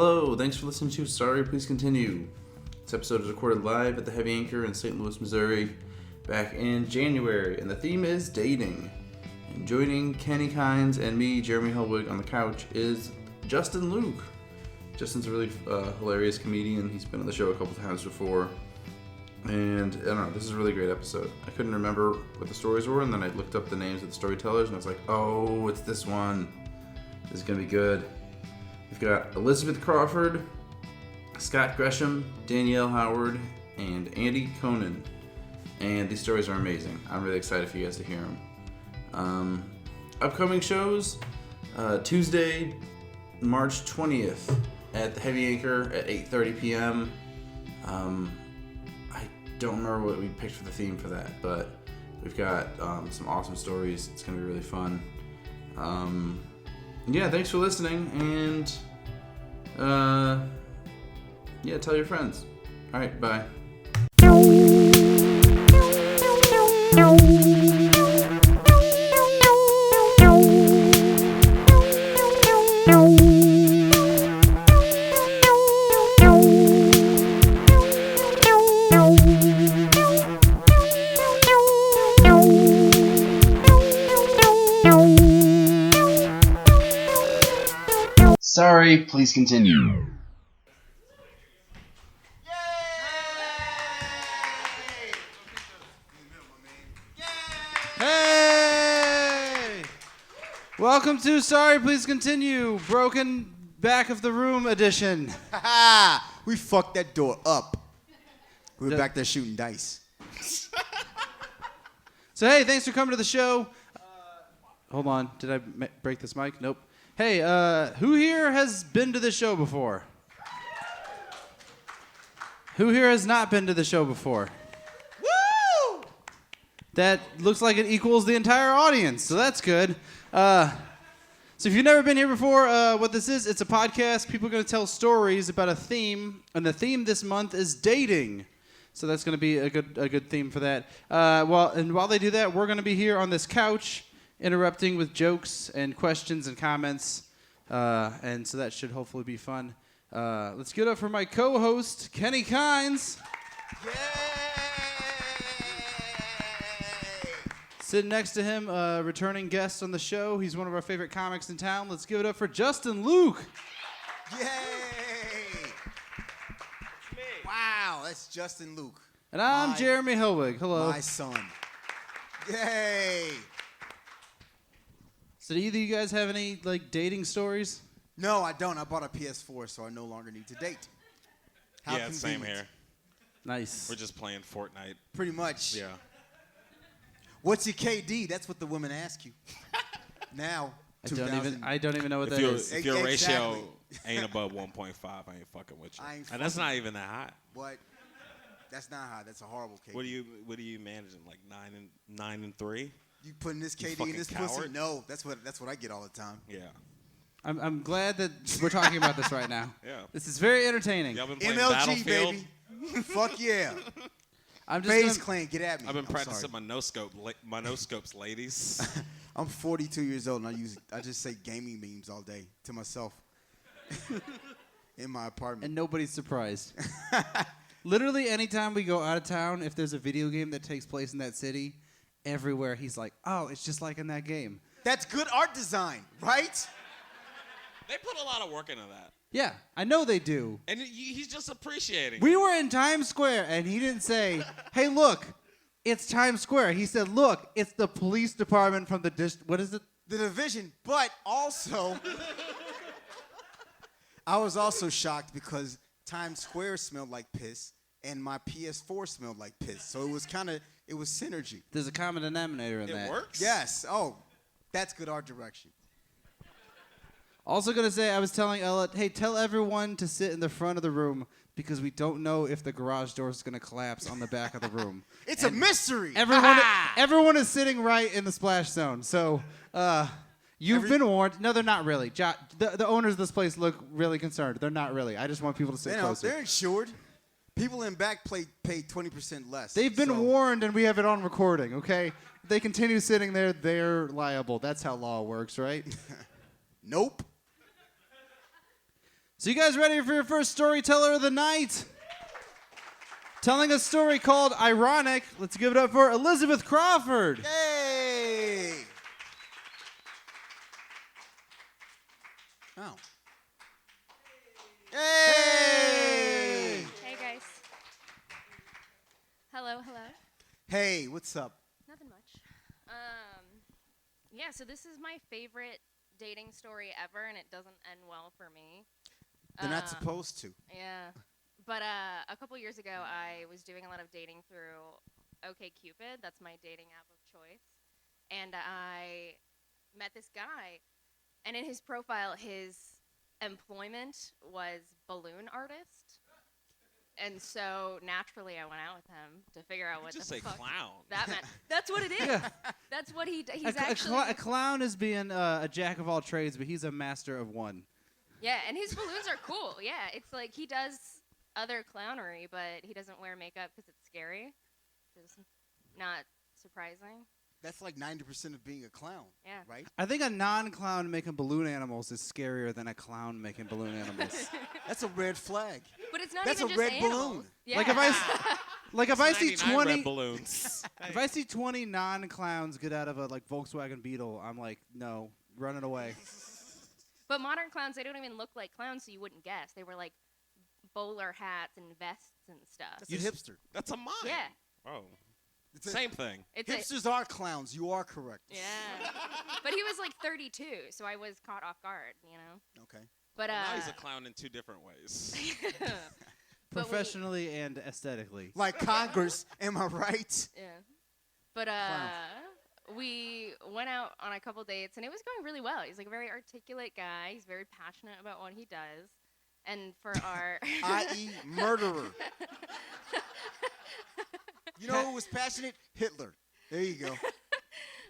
Hello, thanks for listening to Sorry, Please Continue. This episode is recorded live at the Heavy Anchor in St. Louis, Missouri, back in January, and the theme is dating. And joining Kenny Kynes and me, Jeremy Hellwig, on the couch is Justin Luke. Justin's a really hilarious comedian. He's been on the show a couple times before. And I don't know, this is a really great episode. I couldn't remember what the stories were, and then I looked up the names of the storytellers, and I was like, oh, it's this one. This is going to be good. We've got Elizabeth Crawford, Scott Gresham, Danielle Howard, and Andy Kohnen. And these stories are amazing. I'm really excited for you guys to hear them. Upcoming shows, Tuesday, March 20th at the Heavy Anchor at 8:30 p.m. I don't remember what we picked for the theme for that, but we've got some awesome stories. It's going to be really fun. Yeah, thanks for listening, and yeah, tell your friends. All right, bye. Sorry, please continue. Hey! Welcome to Sorry, Please Continue, Broken Back of the Room edition. We fucked that door up. We were back there shooting dice. So hey, thanks for coming to the show. Hold on, did I break this mic? Nope. Hey, who here has been to this show before? Who here has not been to the show before? Woo! That looks like it equals the entire audience, so that's good. So if you've never been here before, what this is, it's a podcast. People are going to tell stories about a theme, and the theme this month is dating. So that's going to be a good theme for that. While they do that, we're going to be here on this couch, interrupting with jokes and questions and comments, and so that should hopefully be fun. Let's give it up for my co-host, Kenny Kynes. Yay! Sitting next to him, returning guest on the show. He's one of our favorite comics in town. Let's give it up for Justin Luke. Yay! Wow, that's Justin Luke. And I'm Jeremy Hellwig. Hello. My son. Yay! So do either of you guys have any dating stories? No, I don't. I bought a PS4, so I no longer need to date. How yeah, same convenient. here. Nice. We're just playing Fortnite. Pretty much. Yeah. What's your KD? That's what the women ask you. Now, I don't even know what that is. If your ratio Exactly. ain't above 1.5, I ain't fucking with you. I ain't And that's fucking- not even that high. What? That's not high. That's a horrible KD. What are you managing? Like 9 and 3? You putting this KD in fucking this pussy? coward. No, that's what I get all the time. Yeah. I'm glad that we're talking about this right now. Yeah. This is very entertaining. Y'all been playing MLG, Battlefield? baby. Fuck yeah. I'm just FaZe gonna, Clan, get at me. I've been I'm practicing sorry. my no scopes, ladies. I'm 42 years old, and I just say gaming memes all day to myself in my apartment. and nobody's surprised. Literally, anytime we go out of town, if there's a video game that takes place in that city, everywhere he's like, oh, it's just like in that game. That's good art design, right? They put a lot of work into that. Yeah, I know they do. And he's just appreciating We it. were in Times Square, and he didn't say, hey, look, it's Times Square. He said, look, it's the police department from the what is it? The Division, but also, I was also shocked because Times Square smelled like piss, and my PS4 smelled like piss. So it was synergy. There's a common denominator in that. It works? Yes. Oh, that's good art direction. Also going to say, I was telling Ella, hey, tell everyone to sit in the front of the room because we don't know if the garage door is going to collapse on the back of the room. It's a mystery. Everyone is sitting right in the splash zone. So you've been warned. No, they're not really. The owners of this place look really concerned. They're not really. I just want people to sit closer. They're insured. People in back pay 20% less. They've been warned, and we have it on recording, okay? If they continue sitting there, they're liable. That's how law works, right? Nope. So you guys ready for your first storyteller of the night? Telling a story called Ironic. Let's give it up for Elizabeth Crawford. Yay! Oh. Hey! Hey guys. Hello. Hey, what's up? Nothing much. Yeah, so this is my favorite dating story ever, and it doesn't end well for me. They're not supposed to. Yeah. But a couple years ago, I was doing a lot of dating through OkCupid. That's my dating app of choice. And I met this guy, and in his profile, his employment was balloon artist. And so naturally, I went out with him to figure out what Just the say fuck clown. that meant. That's what it is. Yeah. That's what he's actually. A clown is being a jack of all trades, but he's a master of one. Yeah, and his balloons are cool. Yeah, it's like he does other clownery, but he doesn't wear makeup because it's scary. Which is not surprising. That's like 90% of being a clown. Yeah. Right? I think a non-clown making balloon animals is scarier than a clown making balloon animals. That's a red flag. But it's not That's even a just red animals. balloon. Yeah. Like if I see 99 red 20 balloons. if I see 20 non-clowns get out of a like Volkswagen Beetle, I'm like, no, run it away. But modern clowns, they don't even look like clowns, so you wouldn't guess. They were like bowler hats and vests and stuff. That's a hipster. That's a mime. Yeah. Oh. It's a- Same thing. It's Hipsters are clowns. You are correct. yeah. But he was like 32, so I was caught off guard, you know. Okay. But Now he's a clown in two different ways. But we- Professionally and aesthetically. Like Congress, am I right? Yeah. But we went out on a couple dates, and it was going really well. He's like a very articulate guy. He's very passionate about what he does. And for our I.e. murderer. You know who was passionate? Hitler. There you go. You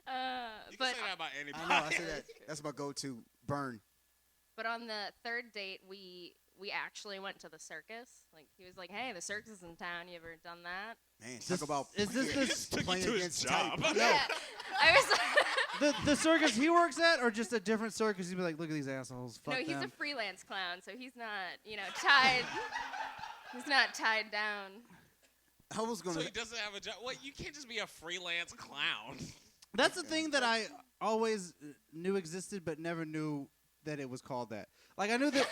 can but say that about anybody. I know. I say that. That's my go-to. Burn. but on the third date, we actually went to the circus. Like he was like, "Hey, the circus is in town. You ever done that?" Man, talk about Is this Just took you playing to his against job. type. Yeah. I was. the circus he works at, or just a different circus? He'd be like, look at these assholes. Fuck No, he's them. a freelance clown, so he's not, tied. He's not tied down. I was So gonna. he doesn't have a job. What? You can't just be a freelance clown. That's the thing that I always knew existed, but never knew that it was called that. Like I knew that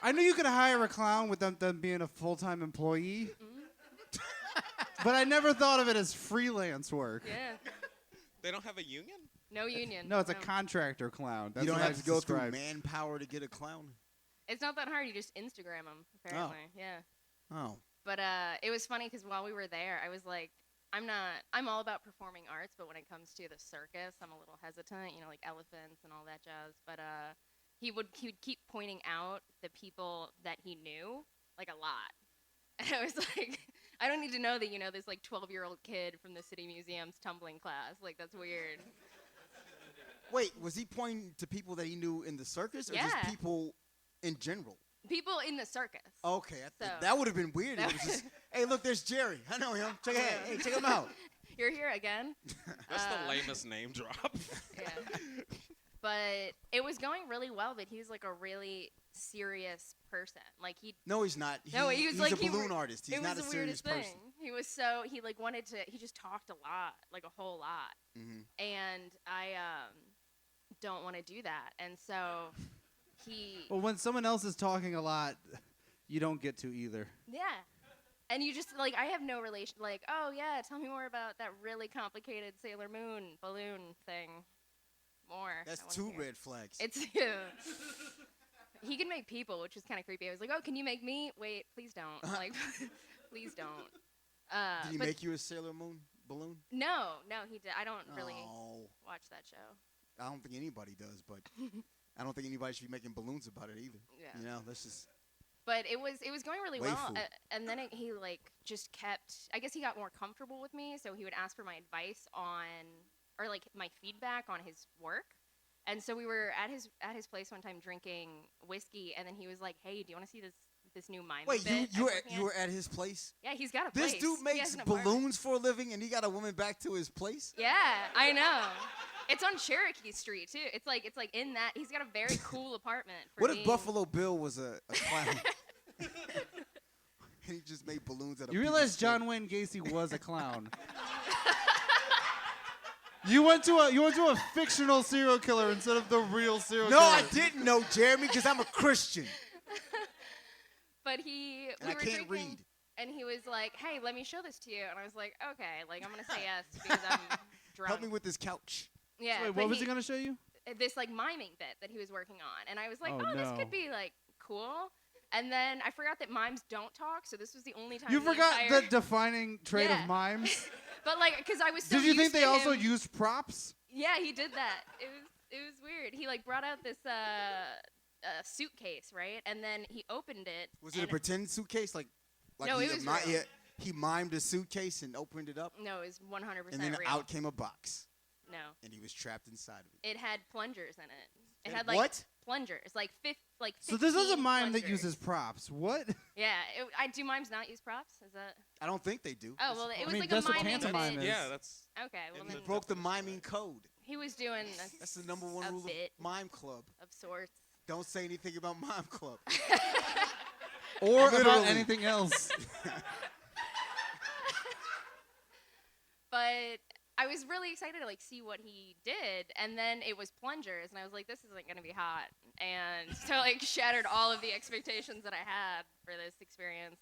I knew you could hire a clown with them being a full-time employee, but I never thought of it as freelance work. Yeah. They don't have a union? No union. No, it's a contractor clown. That's You don't what I have to go through described. manpower to get a clown. It's not that hard. You just Instagram them, apparently. Yeah. Oh. But it was funny because while we were there, I was like, I'm all about performing arts, but when it comes to the circus, I'm a little hesitant, like elephants and all that jazz. But he would keep pointing out the people that he knew, like a lot. And I was like, I don't need to know that you know this like 12-year-old kid from the City Museum's tumbling class. Like that's weird. Wait, was he pointing to people that he knew in the circus, or Yeah. just people in general? People in the circus. Okay, So- that would have been weird. If it was just, hey, look, there's Jerry. I know him. Check it out. Hey, check him out. You're here again. That's the lamest name drop. Yeah. But it was going really well, but he was like a really serious person. Like he No, he's not. No, he was he's like a he balloon wa- artist. He's it not was a the serious weirdest thing. person. He like wanted to he just talked a lot, like a whole lot. Mhm. And I don't want to do that. And so he Well, when someone else is talking a lot, you don't get to either. yeah. And you just like I have no relation like, "Oh yeah, tell me more about that really complicated Sailor Moon balloon thing." More. That's I wanna two hear. red flags. It's he can make people, which is kind of creepy. I was like, "Oh, can you make me?" Wait, please don't. Like, please don't. Did he but make you a Sailor Moon balloon? no, he did. I don't really Oh, watch that show. I don't think anybody does, but I don't think anybody should be making balloons about it either. Yeah. You know, that's just. But it was going really well, Waifu. and then he like just kept. I guess he got more comfortable with me, so he would ask for my advice on, or like my feedback on his work. And so we were at his place one time drinking whiskey, and then he was like, "Hey, do you want to see this new mime?" Wait, bit you I'm working you were at his place? Yeah, he's got a This place. dude He makes has an apartment. balloons for a living, and he got a woman back to his place. Yeah, I know. It's on Cherokee Street too. It's like in that. He's got a very cool apartment. For What if being- Buffalo Bill was a clown? And he just made balloons out of You people's realize skin. John Wayne Gacy was a clown. You went to a fictional serial killer instead of the real serial No, killer. I didn't know, Jeremy, because I'm a Christian. But we And I were can't drinking, read. and he was like, "Hey, let me show this to you." And I was like, "Okay, like I'm gonna say yes because I'm drunk." Help me with this couch. Yeah. Wait, but what was he gonna show you? This like miming bit that he was working on, and I was like, Oh, "Oh, this no. could be like cool." And then I forgot that mimes don't talk, so this was the only time. You in the forgot entire- the defining trait Yeah. of mimes. But like, because I was so Did you think used they to also him- used props? Yeah, he did that. It was weird. He like brought out this suitcase, right? And then he opened it. Was it a and- pretend suitcase? Like No, he, it was real. he mimed a suitcase and opened it up, No, it was 100% and then real. out came a box, No, and he was trapped inside of it. it had plungers in it. It And had like what? plungers, like So this is a 15 mime that plungers. uses props. What? Yeah, do mimes not use props? Is that? I don't think they do. Oh well, it was mean, like that's a what miming pantomime bit. is. Yeah, that's. Okay, well in then the- Broke the miming code. he was doing That's the number one a rule of bit Mime Club. of sorts. Don't say anything about Mime Club. Or about Literally. anything else? But I was really excited to like see what he did, and then it was plungers, and I was like, this isn't gonna be hot, and so like shattered all of the expectations that I had for this experience.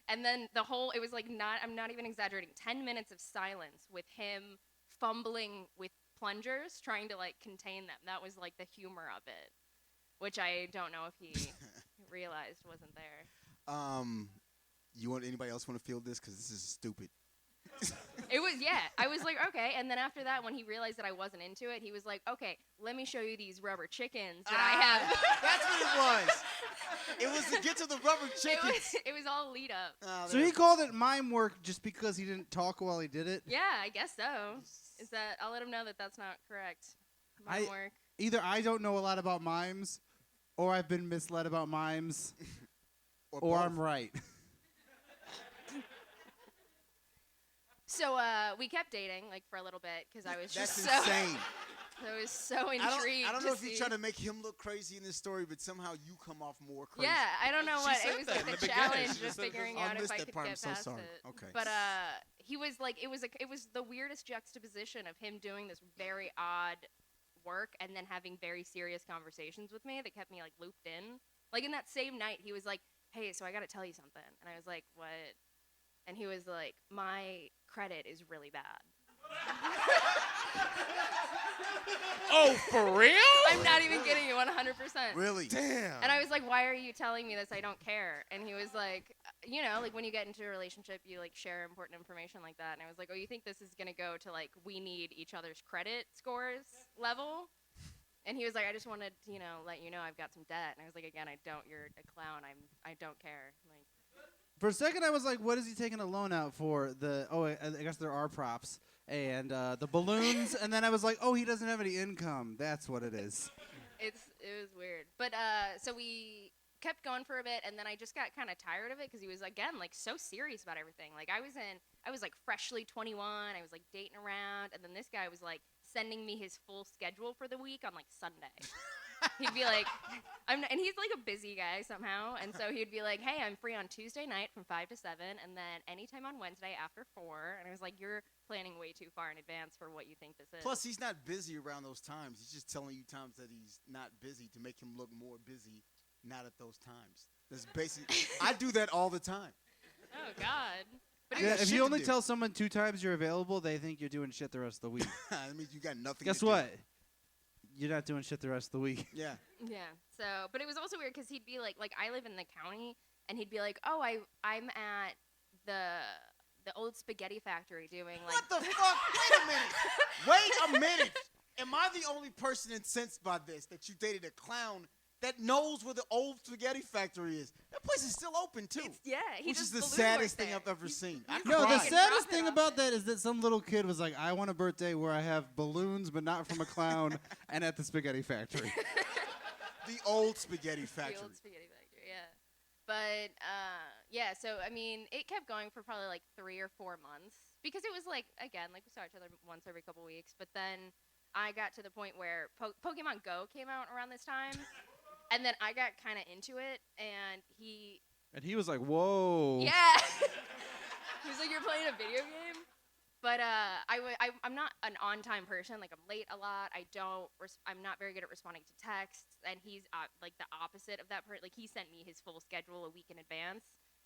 And then it was like I'm not even exaggerating, 10 minutes of silence with him fumbling with plungers, trying to like contain them. That was like the humor of it, which I don't know if he realized wasn't there. Anybody else want to field this? Because this is stupid. It was, yeah. I was like, okay. And then after that, when he realized that I wasn't into it, he was like, okay, let me show you these rubber chickens that I have. That's what it was. It was to get to the rubber chickens. It was all lead up. Oh, So he called it mime work just because he didn't talk while he did it? Yeah, I guess so. Is that I'll let him know that that's not correct. I- Work. Either I don't know a lot about mimes, or I've been misled about mimes, or both. I'm right. So we kept dating like for a little bit because I was That's just so insane. I was so intrigued. I don't know if see. you're trying to make him look crazy in this story, but somehow you come off more crazy. Yeah, I don't know She what said it was that like in the the beginning. challenge She of just said figuring this. I out if missed I that could part. I'm get so past sorry. it. Okay. But he was like it was the weirdest juxtaposition of him doing this very odd work and then having very serious conversations with me that kept me like looped in. Like in that same night, he was like, "Hey, so I got to tell you something," and I was like, "What?" And he was like, "My credit is really bad." Oh, for real? I'm not even kidding you, 100%. Really? Damn. And I was like, why are you telling me this? I don't care. And he was like, you know, like when you get into a relationship, you like share important information like that. And I was like, oh, you think this is going to go to like, we need each other's credit scores level? And he was like, I just wanted to, let you know I've got some debt. And I was like, again, I don't, you're a clown. I don't care. Like, For a second, I was like, what is he taking a loan out for? I guess there are props. And the balloons. And then I was like, oh, he doesn't have any income. That's what it is. it was weird. But so we kept going for a bit, and then I just got kind of tired of it because he was again like so serious about everything. Like I was like freshly 21. I was like dating around, and then this guy was like sending me his full schedule for the week on like Sunday. He'd be like, and he's like a busy guy somehow, and so he'd be like, hey, I'm free on Tuesday night from 5 to 7, and then anytime on Wednesday after 4. And I was like, you're planning way too far in advance for what you think this is. Plus, he's not busy around those times. He's just telling you times that he's not busy to make him look more busy, not at those times. That's basically. I do that all the time. Oh God. But Yeah, got if shit you to only do. tell someone 2 times you're available, they think you're doing shit the rest of the week. That means you got nothing. Guess to do. what? You're not doing shit the rest of the week. Yeah. Yeah. So, but it was also weird because he'd be like I live in the county, and he'd be like, oh, I'm at the old spaghetti factory doing like. What the fuck? Wait a minute. Wait a minute. Am I the only person incensed by this that you dated a clown that knows where the old spaghetti factory is? That place is still open too. Yeah, he Which just is the balloon saddest worked thing there. I've ever seen. I No, the cried. fucking saddest profit thing off about it. that is that some little kid was like, I want a birthday where I have balloons, but not from a clown, and at the spaghetti factory. The old spaghetti The factory. old spaghetti factory, yeah. But yeah, so I mean, it kept going for probably like 3 or 4 months because it was like again, like we saw each other once every couple weeks. But then I got to the point where Pokemon Go came out around this time, and then I got kind of into it, and he was like, "Whoa." Yeah. He was like, "You're playing a video game?" But I'm not an on-time person. Like, I'm late a lot. I'm not very good at responding to texts. And he's like the opposite of that person. Like, he sent me his full schedule a week in advance.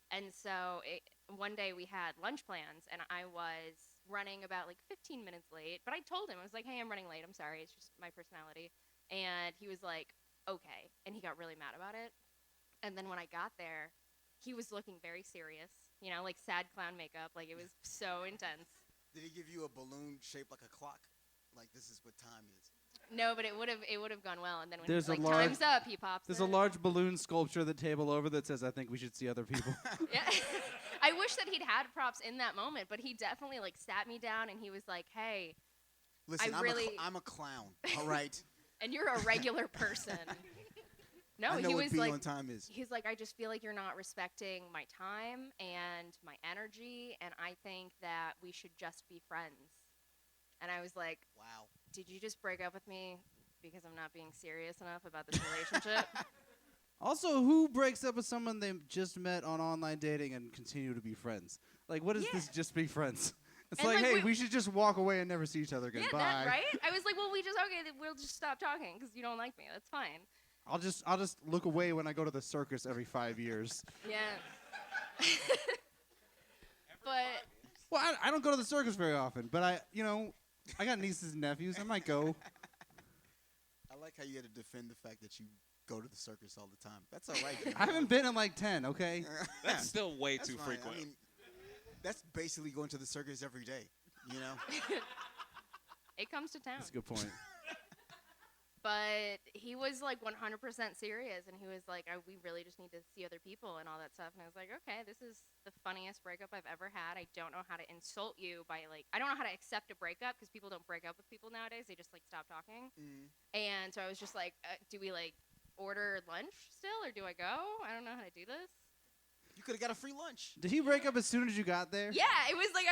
And so one day we had lunch plans, and I was running about like 15 minutes late. But I told him, I was like, "Hey, I'm running late. I'm sorry. It's just my personality." And he was like, "Okay." And he got really mad about it. And then when I got there, he was looking very serious, like sad clown makeup. Like, it was so intense. Did he give you a balloon shaped like a clock? Like, this is what time is? No, but it would have gone well. And then when There's he's like, a large- "Time's up," he pops There's it. a large balloon sculpture at the table over that says, "I think we should see other people." Yeah. I wish that he'd had props in that moment, but he definitely like sat me down and he was like, "Hey, Listen, I'm a clown, all right? and you're a regular person." No, I know he what was being like, on time is. he's like, "I just feel like you're not respecting my time and my energy, and I think that we should just be friends." And I was like, Wow. "Did you just break up with me because I'm not being serious enough about this relationship?" Also, who breaks up with someone they just met on online dating and continue to be friends? Like, what is Yeah. this just be friends? It's And, like, like, hey, we should just walk away and never see each other again. Yeah, Bye. that, right? I was like, "Well, we'll just stop talking because you don't like me. That's fine." I'll just look away when I go to the circus every 5 years. Yeah. But Well, I don't go to the circus very often, but I got nieces and nephews. I might go. I like how you had to defend the fact that you go to the circus all the time. That's all right. Jimmy. I haven't been in like 10, okay? That's still way That's too fine. frequent. I mean, that's basically going to the circus every day, it comes to town. That's a good point. But he was like 100% serious, and he was like, "We really just need to see other people and all that stuff." And I was like, "Okay, this is the funniest breakup I've ever had. I don't know how to insult you by I don't know how to accept a breakup because people don't break up with people nowadays. They just like stop talking." And so I was just like, "Do we like order lunch still, or do I go? I don't know how to do this." You could have got a free lunch. Did he break up as soon as you got there? Yeah, it was like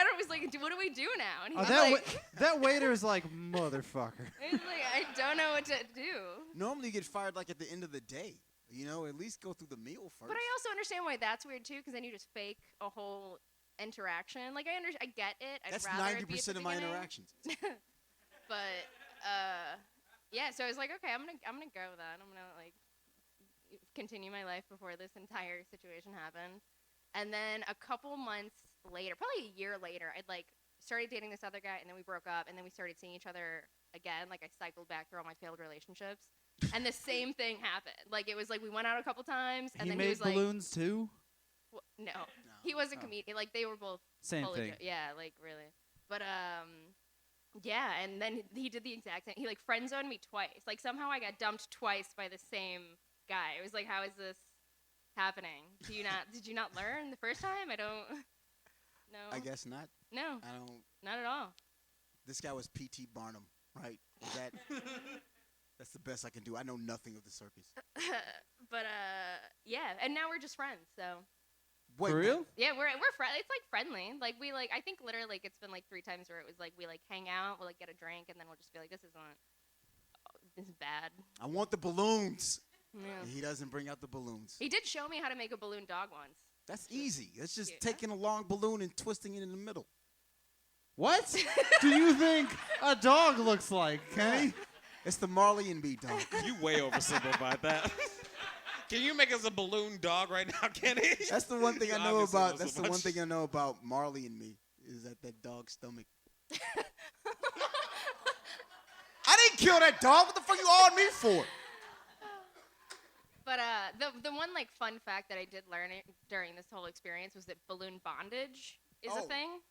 what do we do now? And he Oh, was that, like, that waiter is like, motherfucker. he was like, "I don't know what to do." Normally, you get fired like at the end of the day. At least go through the meal first. But I also understand why that's weird too, because then you just fake a whole interaction. Like I get it. I'd That's rather it be at 90% the of my beginning. interactions. But yeah. So I was like, okay, I'm gonna go then. I'm gonna like continue my life before this entire situation happened. And then a couple months later, probably a year later, I'd like started dating this other guy, and then we broke up, and then we started seeing each other again. Like I cycled back through all my failed relationships, and the same thing happened. Like it was like we went out a couple times, and He then made he was like, balloons too? no, he was a comedian. Like they were both Same thing. yeah, like really. But yeah, and then he did the exact same. He like friend zoned me twice. Like somehow I got dumped twice by the same guy. It was like, how is this happening? Did you not learn the first time? I don't. No. I guess not. No. I don't. Not at all. This guy was P.T. Barnum, right? Is that? That's the best I can do. I know nothing of the circus. But yeah, and now we're just friends. So. Wait, For real? Yeah, we're friends. It's like friendly. Like we like. I think literally like it's been like 3 times where it was like we like hang out, we'll like get a drink, and then we'll just be like, this is bad. I want the balloons. Yeah. And he doesn't bring out the balloons. He did show me how to make a balloon dog once. That's easy. It's just Yeah. taking a long balloon and twisting it in the middle. What do you think a dog looks like, Kenny? It's the Marley and Me dog. You way oversimplified that. Can you make us a balloon dog right now, Kenny? That's the one thing You I know obviously about. know That's so the one much. thing I know about Marley and Me is that dog's stomach. I didn't kill that dog. What the fuck you all on me for? But the one like fun fact that I did learn during this whole experience was that balloon bondage is a Oh. thing.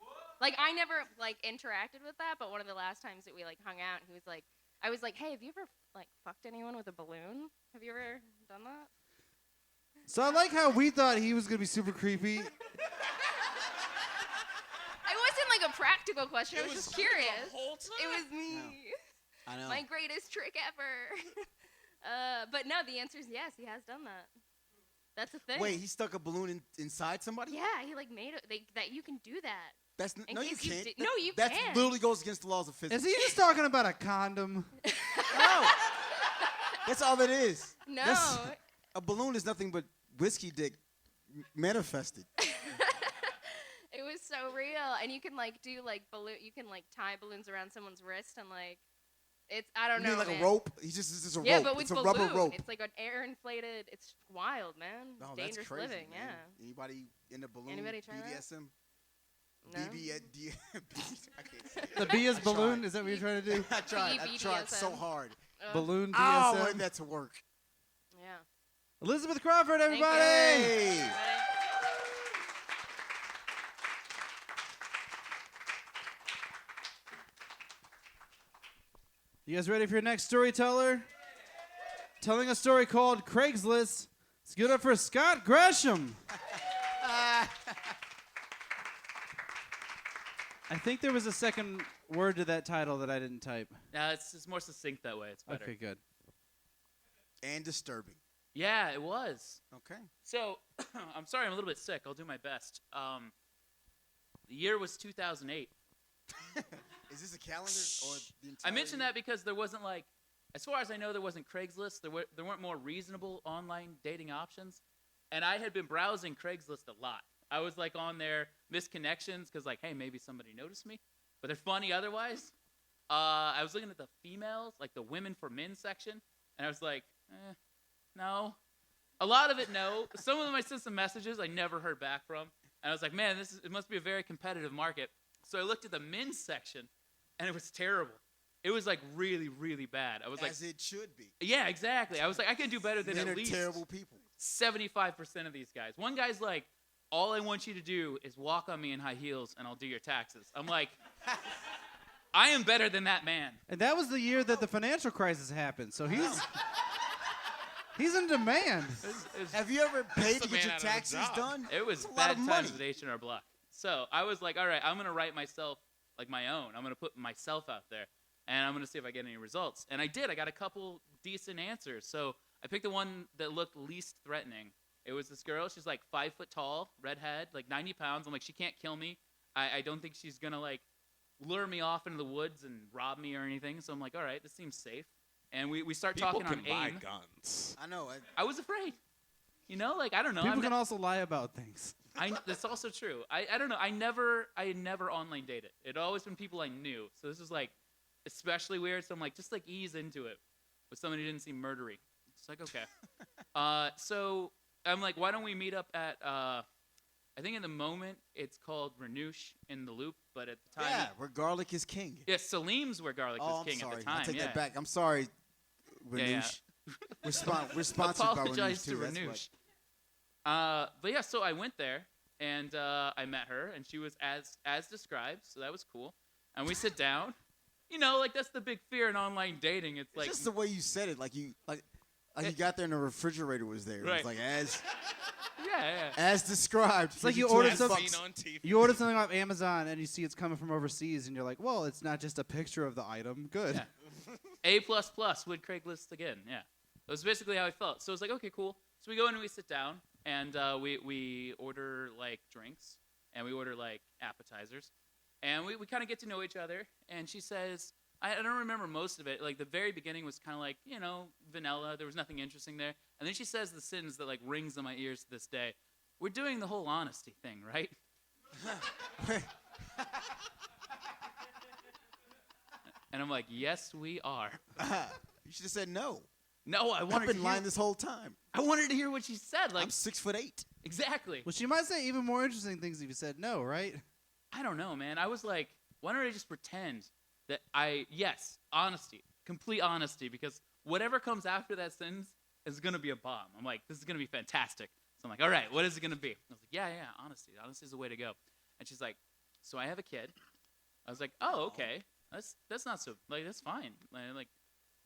Like I never like interacted with that, but one of the last times that we like hung out, he was like, I was like, hey, have you ever like fucked anyone with a balloon? Have you ever done that? So I like how we thought he was going to be super creepy. It wasn't like a practical question. I was just curious. The whole time? It was me. I know. My greatest trick ever. But no, the answer is yes. He has done that. That's a thing. Wait, he stuck a balloon inside somebody? Yeah, he like made it. That you can do that. No, you can't. No, you That can. literally goes against the laws of physics. Is he just talking about a condom? No. That's all it is. No. A balloon is nothing but whiskey dick manifested. It was so real, and you can like do like balloon. You can like tie balloons around someone's wrist, and like it's I don't You know. mean like man. a rope? It's just a Yeah, rope. but with it's a balloon, rubber rope. it's like an air inflated. It's wild, man. No, Dangerous that's crazy, living. man. Yeah. Anybody in the balloon? Anybody try that? BDSM? No. I can't say it. The B is I balloon? tried. Is that what you're trying to do? I tried so BDSM. hard. Balloon Oh, I DSM? wanted that to work. Yeah. Elizabeth Crawford, Thank you. everybody! Hey. Ready? You guys ready for your next storyteller? Telling a story called Craigslist. Let's give it up for Scott Gresham. I think there was a second word to that title that I didn't type. It's more succinct that way. It's better. Okay, good. And disturbing. Yeah, it was. Okay. So, I'm sorry, I'm a little bit sick. I'll do my best. The year was 2008. Is this a calendar or the entire I mentioned year? that because there wasn't as far as I know, there wasn't Craigslist. There weren't more reasonable online dating options, and I had been browsing Craigslist a lot. I was like on there, missed connections because hey, maybe somebody noticed me, but they're funny otherwise. I was looking at the females, like the women for men section, and I was like, no. A lot of it, no. Some of them I sent some messages I never heard back from, and I was like, man, it must be a very competitive market. So I looked at the men's section, and it was terrible. It was like really, really bad. I was As it should be. yeah, exactly. I was like, I can do better than Men at are least terrible people. 75% of these guys. One guy's like, all I want you to do is walk on me in high heels, and I'll do your taxes. I'm like, I am better than that man. And that was the year that the financial crisis happened, so he's in demand. Have you ever paid to a get man your out of a taxes job. done? It was That's a lot bad of times money. with H&R Block. So I was like, all right, I'm going to write myself like my own. I'm going to put myself out there, and I'm going to see if I get any results. And I did. I got a couple decent answers. So I picked the one that looked least threatening. It was this girl. She's like 5 foot tall, redhead, like 90 pounds. I'm like, she can't kill me. I don't think she's going to like lure me off into the woods and rob me or anything. So I'm like, all right, this seems safe. And we start People talking can on buy AIM. guns. I know. I was afraid. You know, like, I don't know. People I'm can not- also lie about things. That's also true. I don't know. I had never online dated. It always been people I knew. So this is like especially weird. So I'm like, just like ease into it with somebody who didn't seem murdery. It's like, okay. So I'm like, why don't we meet up at, I think in the moment it's called Renouche in the Loop, but at the time. Yeah, where garlic is king. Yeah, Salim's where garlic Oh, was I'm king sorry. at the time. I take yeah. that back. I'm sorry, Yeah, yeah. Renouche. We're sponsored by Apologize Renouche, to too. That's Renouche. what- But yeah, so I went there and I met her, and she was as described, so that was cool. And we sit down. You know, like that's the big fear in online dating. It's like just the way you said it, like you got there and the refrigerator was there. It Right. was like yeah. as described. It's like you ordered As something. seen on TV. You ordered something off Amazon and you see it's coming from overseas, and you're like, well, it's not just a picture of the item. Good. Yeah. A++ would Craigslist again. Yeah, that was basically how I felt. So it's like, okay, cool. So we go in and we sit down, and we order like drinks, and we order like appetizers, and we kind of get to know each other. And she says, I don't remember most of it. Like the very beginning was kind of like, you know, vanilla. There was nothing interesting there. And then she says the sentence that like rings in my ears to this day. We're doing the whole honesty thing, right? And I'm like, yes, we are. You should have said no. No, I I've wanted been to lying hear, this whole time. I wanted to hear what she said. Like I'm 6'8". exactly. Well, she might say even more interesting things if you said no, right? I don't know, man. I was like, why don't I just pretend that yes, honesty, complete honesty, because whatever comes after that sentence is going to be a bomb. I'm like, this is going to be fantastic. So I'm like, all right, what is it going to be? I was like, yeah, honesty. Honesty is the way to go. And she's like, so I have a kid. I was like, oh, okay. That's not so, like, that's fine. Like,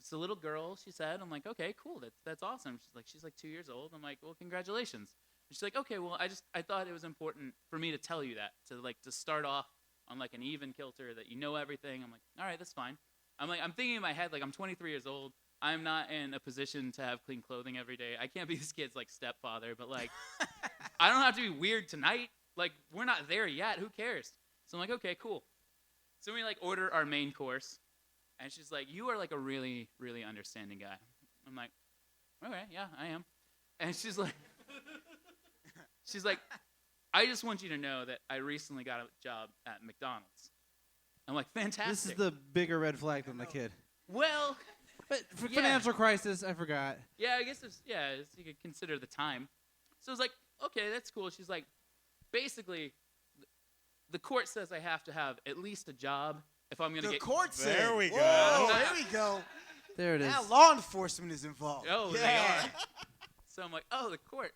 it's a little girl, she said. I'm like, okay, cool. That's awesome. She's like 2 years old. I'm like, well, congratulations. And she's like, okay, well, I thought it was important for me to tell you that, to start off on like an even kilter that you know everything. I'm like, all right, that's fine. I'm thinking in my head, like, I'm 23 years old. I'm not in a position to have clean clothing every day. I can't be this kid's like stepfather, but like, I don't have to be weird tonight. Like, we're not there yet. Who cares? So I'm like, okay, cool. So we like order our main course, and she's like, you are like a really, really understanding guy. I'm like, okay, yeah, I am. And she's like, I just want you to know that I recently got a job at McDonald's. I'm like, fantastic. This is the bigger red flag than the kid. Well, But for Yeah. financial crisis, I forgot. yeah, I guess you could consider the time. So I was like, okay, that's cool. She's like, basically, the court says I have to have at least a job if I'm going to The get. court said. There we go. Whoa, there we go. There it is. Now law enforcement is involved. Oh, yeah. they are. So I'm like, oh, the court.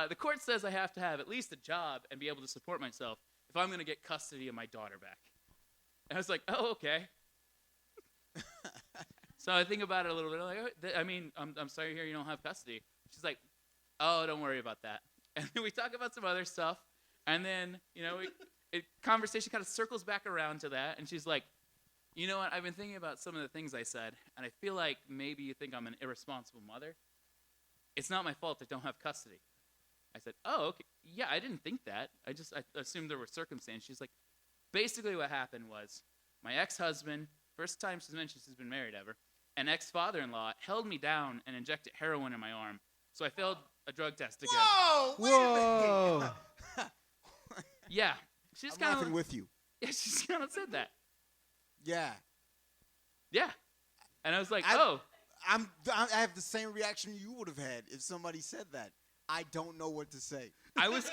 The court says I have to have at least a job and be able to support myself if I'm going to get custody of my daughter back. And I was like, oh, okay. So I think about it a little bit. I'm like, I'm sorry to hear you don't have custody. She's like, oh, don't worry about that. And then we talk about some other stuff. And then, conversation kind of circles back around to that. And she's like, you know what? I've been thinking about some of the things I said. And I feel like maybe you think I'm an irresponsible mother. It's not my fault I don't have custody. I said, oh, okay. Yeah, I didn't think that. I assumed there were circumstances. She's like, basically what happened was my ex-husband, first time she's mentioned she's been married ever, and ex-father-in-law held me down and injected heroin in my arm. So I failed a drug test again. Whoa! Wait a minute. Whoa. Yeah. She's I'm kind laughing of with you. yeah, she's kind of said that. Yeah. Yeah. And I was like, I oh. I have the same reaction you would have had if somebody said that. I don't know what to say. I was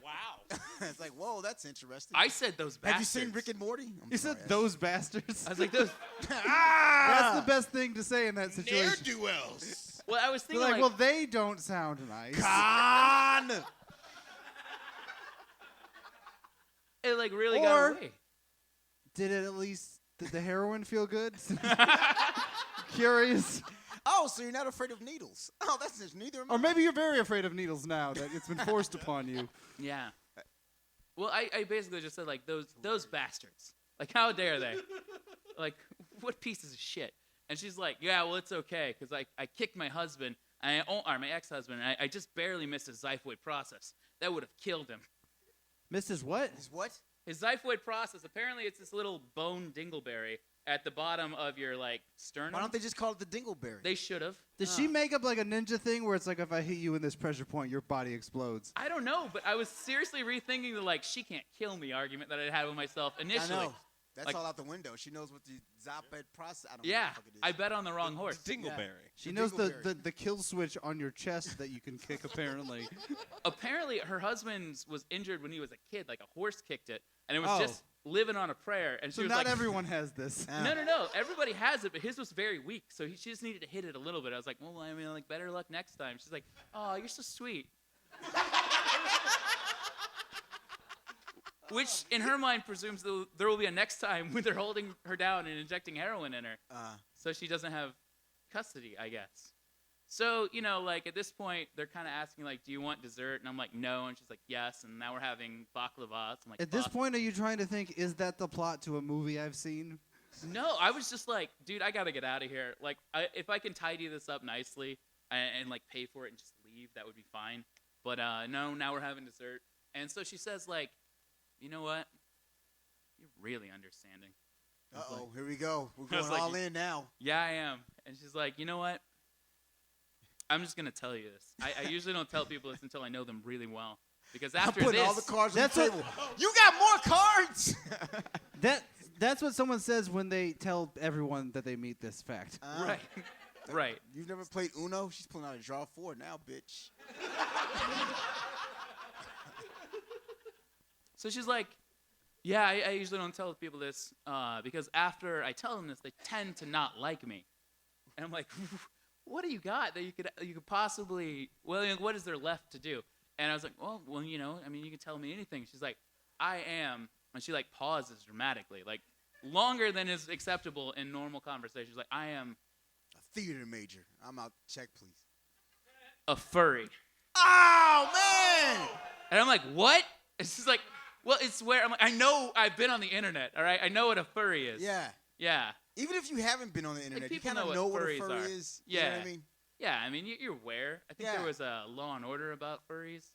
Wow. It's like, whoa, that's interesting. I said those bastards. Have you seen Rick and Morty? You said those bastards. I was like, those. That's the best thing to say in that situation. Ne'er-do-wells. Well, I was They're thinking like, well, they don't sound nice. Con! it like really Or- got away. Did the heroin feel good? Curious. Oh, so you're not afraid of needles? Oh, that's just neither am I. Or maybe you're very afraid of needles now that it's been forced upon you. Yeah. Well, I basically just said, like, those bastards. Like, how dare they? Like, what pieces of shit? And she's like, yeah, well, it's okay, because I kicked my husband, or my ex-husband, and I just barely missed his xiphoid process. That would have killed him. Mrs. What? Is what? His xiphoid process, apparently it's this little bone dingleberry at the bottom of your, like, sternum. Why don't they just call it the dingleberry? They should have. Did she make up like a ninja thing where it's like if I hit you in this pressure point, your body explodes? I don't know, but I was seriously rethinking the, like, she can't kill me argument that I had with myself initially. I know. That's Like- all out the window. She knows what the Zoped process. I don't know Yeah, what the fuck it is. I bet on the wrong horse. Dingleberry. She The knows dingleberry. the kill switch on your chest that you can kick, apparently. Apparently, her husband was injured when he was a kid. Like, a horse kicked it, and it was Oh. just living on a prayer. And So she was not like, everyone has this. No. Everybody has it, but his was very weak, so she just needed to hit it a little bit. I was like, well, I mean, like, better luck next time. She's like, oh, you're so sweet. Which, in her mind, presumes there will be a next time when they're holding her down and injecting heroin in her. So she doesn't have custody, I guess. So, like, at this point, they're kind of asking, like, do you want dessert? And I'm like, no. And she's like, yes. And now we're having baklava. So I'm like, At this fuck. point, are you trying to think, is that the plot to a movie I've seen? No, I was just like, dude, I got to get out of here. Like, if I can tidy this up nicely and, like, pay for it and just leave, that would be fine. But, no, now we're having dessert. And so she says, like, you know what? You're really understanding. Uh-oh, here we go. We're I was going like, all in now. Yeah, I am. And she's like, you know what? I'm just going to tell you this. I usually don't tell people this until I know them really well. Because I'm after putting this, all the cards on That's the what- table. You got more cards! That's what someone says when they tell everyone that they meet this fact. right, right. You've never played Uno? She's pulling out a draw 4 now, bitch. So she's like, yeah, I usually don't tell people this because after I tell them this, they tend to not like me. And I'm like, what do you got that you could possibly, well, what is there left to do? And I was like, well, I mean, you can tell me anything. She's like, I am, and she, like, pauses dramatically, like, longer than is acceptable in normal conversation. She's like, I am A theater major. I'm out. Check, please. a furry. Oh, man! And I'm like, what? And she's like, well, it's where, I'm like, I know I've been on the internet, all right? I know what a furry is. Yeah. Yeah. Even if you haven't been on the internet, you people kind of know know what what a furries furry are. is. Yeah. You know what I mean? Yeah, I mean, you're aware. I think Yeah. there was a Law and Order about furries.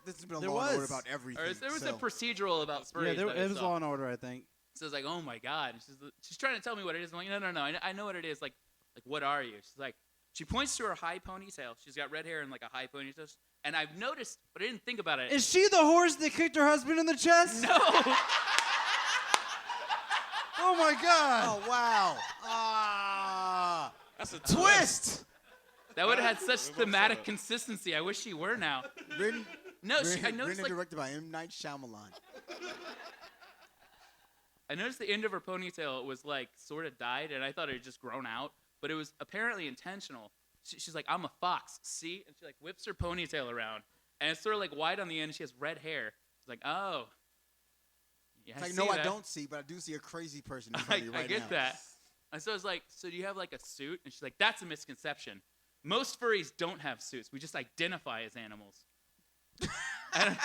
This has been a There Law and Order was. about everything. Or there was a so. procedural about furries. Yeah, that I it was saw. Law and Order, I think. So I was like, oh my god. And she's trying to tell me what it is. I'm like, no. I know what it is. Like what are you? She's like, she points to her high ponytail. She's got red hair and like a high ponytail. And I've noticed, but I didn't think about it. Is she the horse that kicked her husband in the chest? No. Oh my God. Oh wow! Ah, That's a twist. That would have had such thematic consistency. I wish she were now. Written, No, I written noticed and like directed by M. Night Shyamalan. I noticed the end of her ponytail was like sort of dyed, and I thought it had just grown out, but it was apparently intentional. She's like, I'm a fox, see? And she like whips her ponytail around, and it's sort of like white on the end, and she has red hair. It's like, oh. Yeah, It's like, see no, I that. don't see, but I do see a crazy person in front of you right I get now. that. And so I was like, so do you have like a suit? And she's like, that's a misconception. Most furries don't have suits. We just identify as animals. And I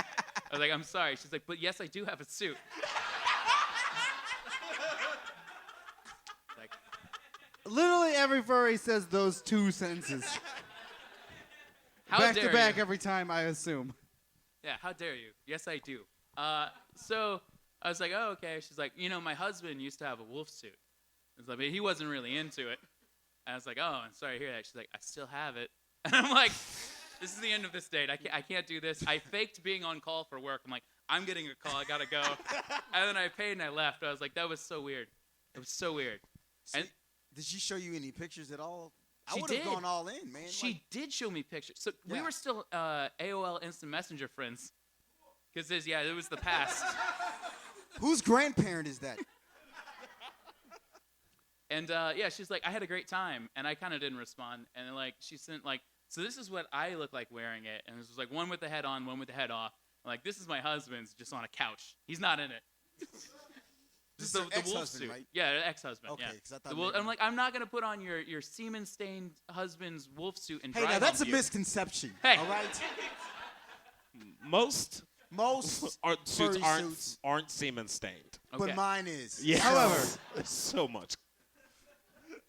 was like, I'm sorry. She's like, but yes, I do have a suit. Like, Literally every furry says those two sentences. how Back dare to back you? every time, I assume. Yeah, how dare you? Yes, I do. So I was like, oh, okay. She's like, my husband used to have a wolf suit. I was like, but he wasn't really into it. And I was like, oh, I'm sorry to hear that. She's like, I still have it. And I'm like, this is the end of this date. I can't do this. I faked being on call for work. I'm like, I'm getting a call. I got to go. And then I paid and I left. I was like, that was so weird. It was so weird. See, And did she show you any pictures at all? I She would have did. gone all in, man. she did show me pictures. So we Yeah. were still AOL Instant Messenger friends. Because, it was the past. Whose grandparent is that? And she's like, I had a great time, and I kind of didn't respond. And then, like, she sent like, so this is what I look like wearing it, and this was like one with the head on, one with the head off. I'm like, this is my husband's, just on a couch. He's not in it. This Just is her the wolf ex-husband, suit. right? Yeah, ex-husband. Okay, yeah. 'cause I thought The wolf, maybe- I'm like, I'm not gonna put on your semen-stained husband's wolf suit and Hey, drive now that's a home to you. misconception. Hey. All right. Most Most suits furry suits, aren't semen stained. Okay. but mine is. Yeah. However. So much.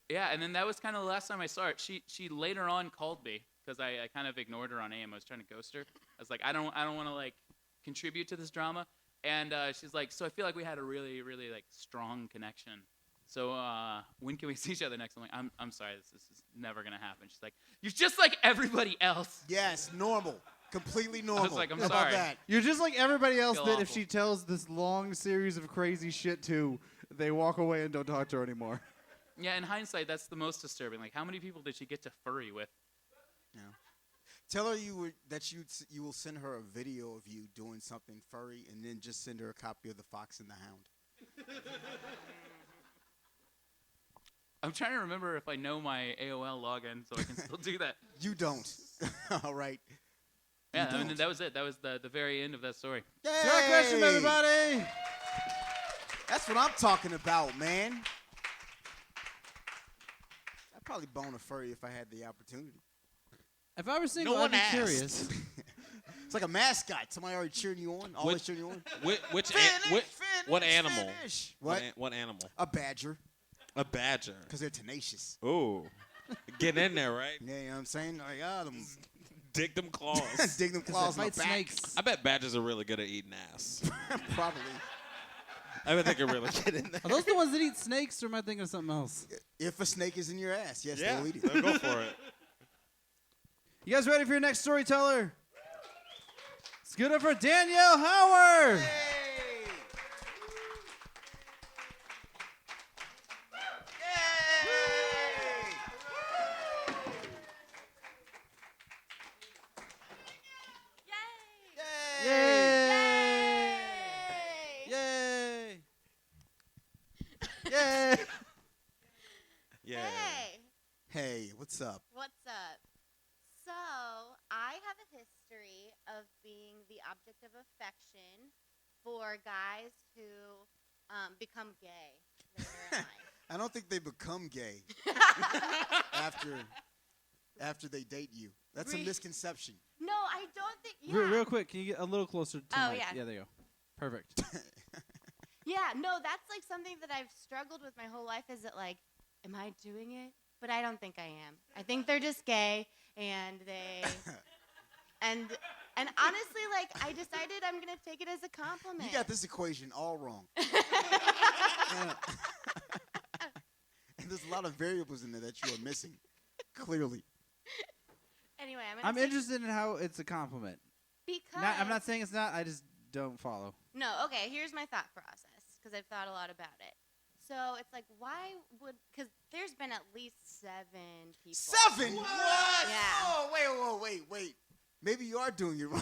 Yeah, and then that was kind of the last time I saw it. She later on called me because I kind of ignored her on AIM. I was trying to ghost her. I was like, I don't want to like contribute to this drama. And she's like, so I feel like we had a really, really like strong connection. So when can we see each other next? I'm like, I'm sorry, this is never gonna happen. She's like, you're just like everybody else. Yes, normal. Completely normal. like, I'm How sorry. about that? You're just like everybody else Feel that if awful. she tells this long series of crazy shit to, they walk away and don't talk to her anymore. Yeah, in hindsight, that's the most disturbing. Like, how many people did she get to furry with? Yeah. Tell her that you will send her a video of you doing something furry, and then just send her a copy of The Fox and the Hound. I'm trying to remember if I know my AOL login, so I can still do that. You don't. All right. Yeah, You I mean, don't. that was it. That was the very end of that story. Sarah Gresham, everybody! That's what I'm talking about, man. I'd probably bone a furry if I had the opportunity. If I were single, No I'd one be asked. curious. It's like a mascot. Somebody already cheering you on. Always cheering you on. What animal? Finish. What? What animal? A badger, A badger. because they're tenacious. Ooh. Get in there, right? Yeah, you know what I'm saying? Like, them Dig them claws. dig them claws in the Fight back. snakes. I bet badgers are really good at eating ass. Probably. I bet they could really get in there. Are those the ones that eat snakes, or am I thinking of something else? If a snake is in your ass, yes, Yeah, they'll eat it. they'll go for it. You guys ready for your next storyteller? Let's give it up for Danielle Howard. Yay! Yay! Yay! Yeah. Hey, Hey, what's up? what's up? So, I have a history of being the object of affection for guys who become gay later in life. I don't think they become gay after they date you. That's a Re- misconception. No, I don't think. Yeah. Real quick, can you get a little closer to Oh, Mike? yeah. Yeah, there you go. Perfect. Yeah, no, that's like something that I've struggled with my whole life. Is it like, am I doing it? But I don't think I am. I think they're just gay, and they, and And honestly, like, I decided I'm going to take it as a compliment. You got this equation all wrong. And there's a lot of variables in there that you are missing, clearly. Anyway, I'm interested in how it's a compliment. Because I'm not saying it's not. I just don't follow. No, okay, here's my thought process, because I've thought a lot about it. So it's like, why would, because there's been at least 7 people. 7? What? Yeah. Oh, wait. Maybe you are doing it wrong.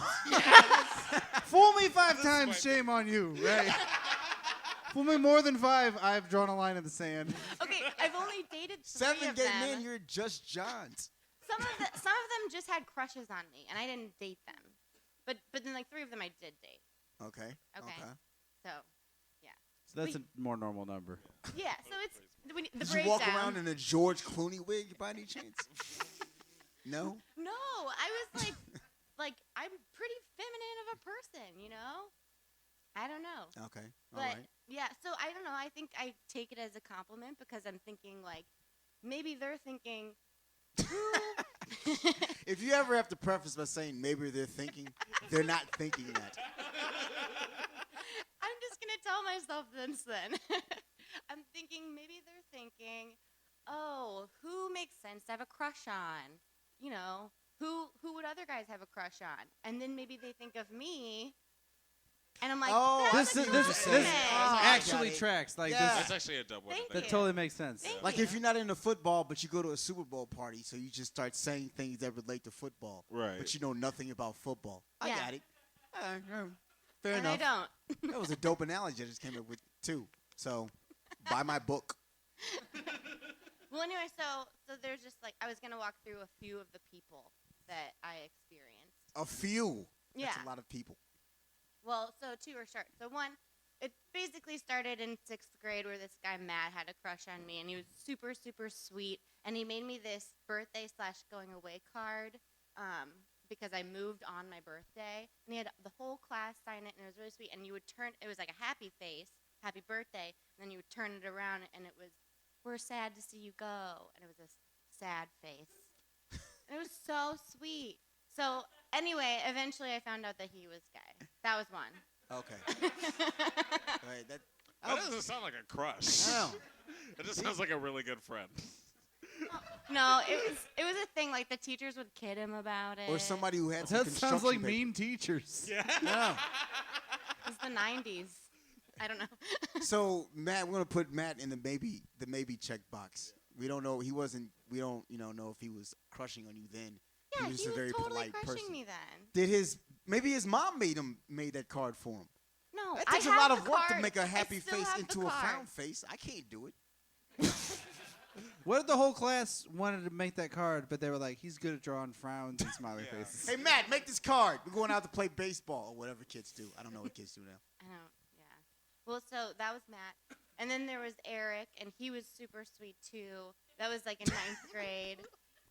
Fool me 5 times, shame on you, right? Fool me more than 5, I've drawn a line in the sand. Okay, I've only dated 3 7 of gay them. men, you're just Johns. Some of them just had crushes on me, and I didn't date them. But then, like, 3 of them I did date. Okay. So, So that's a more normal number. yeah, so it's the Did breakdown. you walk around in a George Clooney wig by any chance? No? No, I was like, I'm pretty feminine of a person, you know? I don't know. Okay. But, All right. yeah, so I don't know. I think I take it as a compliment because I'm thinking, like, maybe they're thinking, who? If you ever have to preface by saying maybe they're thinking, they're not thinking that. I'm just going to tell myself this then. I'm thinking maybe they're thinking, oh, who makes sense to have a crush on? You know, who would other guys have a crush on? And then maybe they think of me, and I'm like, This actually it. tracks. Like Yeah. That's actually a dumb way to Thank think. that totally makes sense. Thank Like you. if you're not into football, but you go to a Super Bowl party, so you just start saying things that relate to football. Right. But you know nothing about football. I Yeah. got it. Fair and enough. I don't. That was a dope analogy I just came up with, too. So, buy my book. Well, anyway, so there's just like, I was going to walk through a few of the people that I experienced. A few. Yeah. That's a lot of people. Well, so 2 are short. So 1, it basically started in 6th grade where this guy, Matt, had a crush on me, and he was super, super sweet. And he made me this birthday/going away card because I moved on my birthday. And he had the whole class sign it, and it was really sweet. And you would turn, it was like a happy face, happy birthday, and then you would turn it around, and it was, we're sad to see you go. And it was a sad face. And it was so sweet. So anyway, eventually I found out that he was gay. That was 1. Okay. All right, That doesn't sound like a crush. I know. It just sounds like a really good friend. No, it was a thing. Like the teachers would kid him about it. Or somebody who had some That sounds construction like paper. mean teachers. Yeah. No. It was the 90s. I don't know. So Matt, we're gonna put Matt in the maybe check box. We don't know. We don't know if he was crushing on you then. Yeah, he was he a was very totally polite crushing person. me then. Did maybe his mom made that card for him? No, That I takes a have lot the of work to card. make a I happy still face have the into a card. frown face. I can't do it. What if the whole class wanted to make that card, but they were like, he's good at drawing frowns and smiley faces? Hey Matt, make this card. We're going out to play baseball or whatever kids do. I don't know what kids do now. I don't. Yeah. Well, so that was Matt, and then there was Eric, and he was super sweet too. That was like in 9th grade.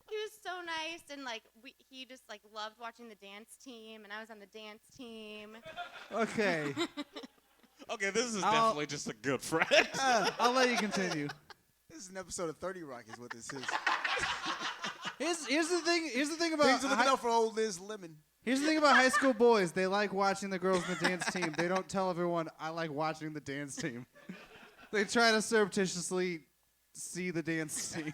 He was so nice, and like he just like loved watching the dance team, and I was on the dance team. Okay. Okay, this is I'll- definitely just a good friend. I'll let you continue. This is an episode of 30 Rock is what this is. Here's the thing. Here's the thing about Things are looking out for old Liz Lemon. here's the thing about high school boys. They like watching the girls in the dance team. They don't tell everyone I like watching the dance team. They try to surreptitiously see the dance team.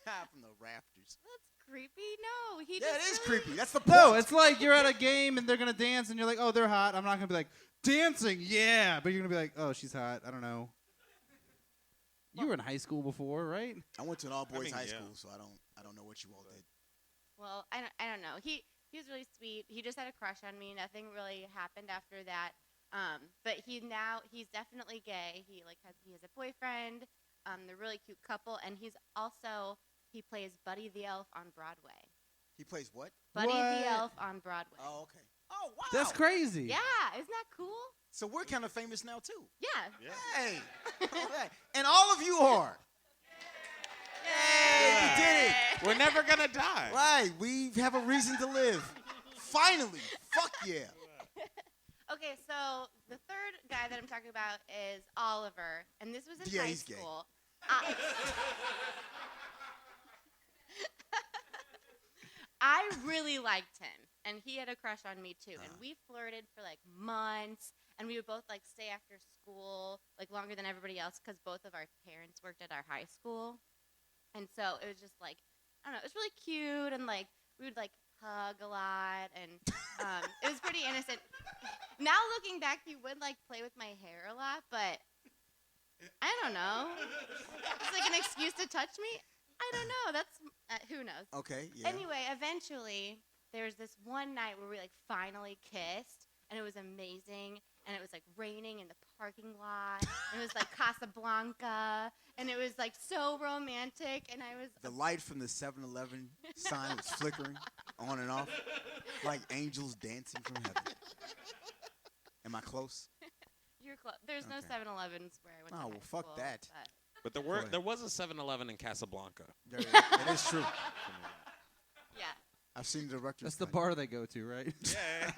From the rafters. That's creepy. No, he Yeah, just it is really- creepy. That's the point. No, it's like you're at a game and they're gonna dance and you're like, oh, they're hot. I'm not gonna be like dancing, yeah, but you're gonna be like, oh, she's hot. I don't know. You were in high school before, right? I went to an all-boys high yeah. school, so I don't know what you all did. Well, I don't know. He was really sweet. He just had a crush on me. Nothing really happened after that. But he's definitely gay. He has a boyfriend. They're a really cute couple, and he plays Buddy the Elf on Broadway. He plays what? Buddy What? the Elf on Broadway. Oh, okay. Oh, wow. That's crazy. Yeah, isn't that cool? So we're kind of famous now, too. Yeah. Hey. All right. And all of you are. Yay, we did it. We're never gonna die. Right. We have a reason to live. Finally. Fuck yeah. Okay, so the third guy that I'm talking about is Oliver, and this was in Yeah, high he's gay. I really liked him, and he had a crush on me too. And we flirted for like months, and we would both like stay after school like longer than everybody else because both of our parents worked at our high school. And so it was just like, I don't know, it was really cute, and like we would like hug a lot, and it was pretty innocent. Now looking back, he would like play with my hair a lot, but I don't know. It's like an excuse to touch me. I don't know. That's who knows. Okay. Yeah. Anyway, eventually there was this one night where we like finally kissed, and it was amazing. And it was like raining in the parking lot. And it was like Casablanca, and it was like so romantic. And I was The light from the 7-Eleven sign was flickering on and off like angels dancing from heaven. Am I close? You're close. There's no 7-Elevens where I went to Oh, high well, fuck school, that. but But there was a 7-Eleven in Casablanca. That is true. yeah. I've seen the director's That's the cut. bar they go to, right? Yeah.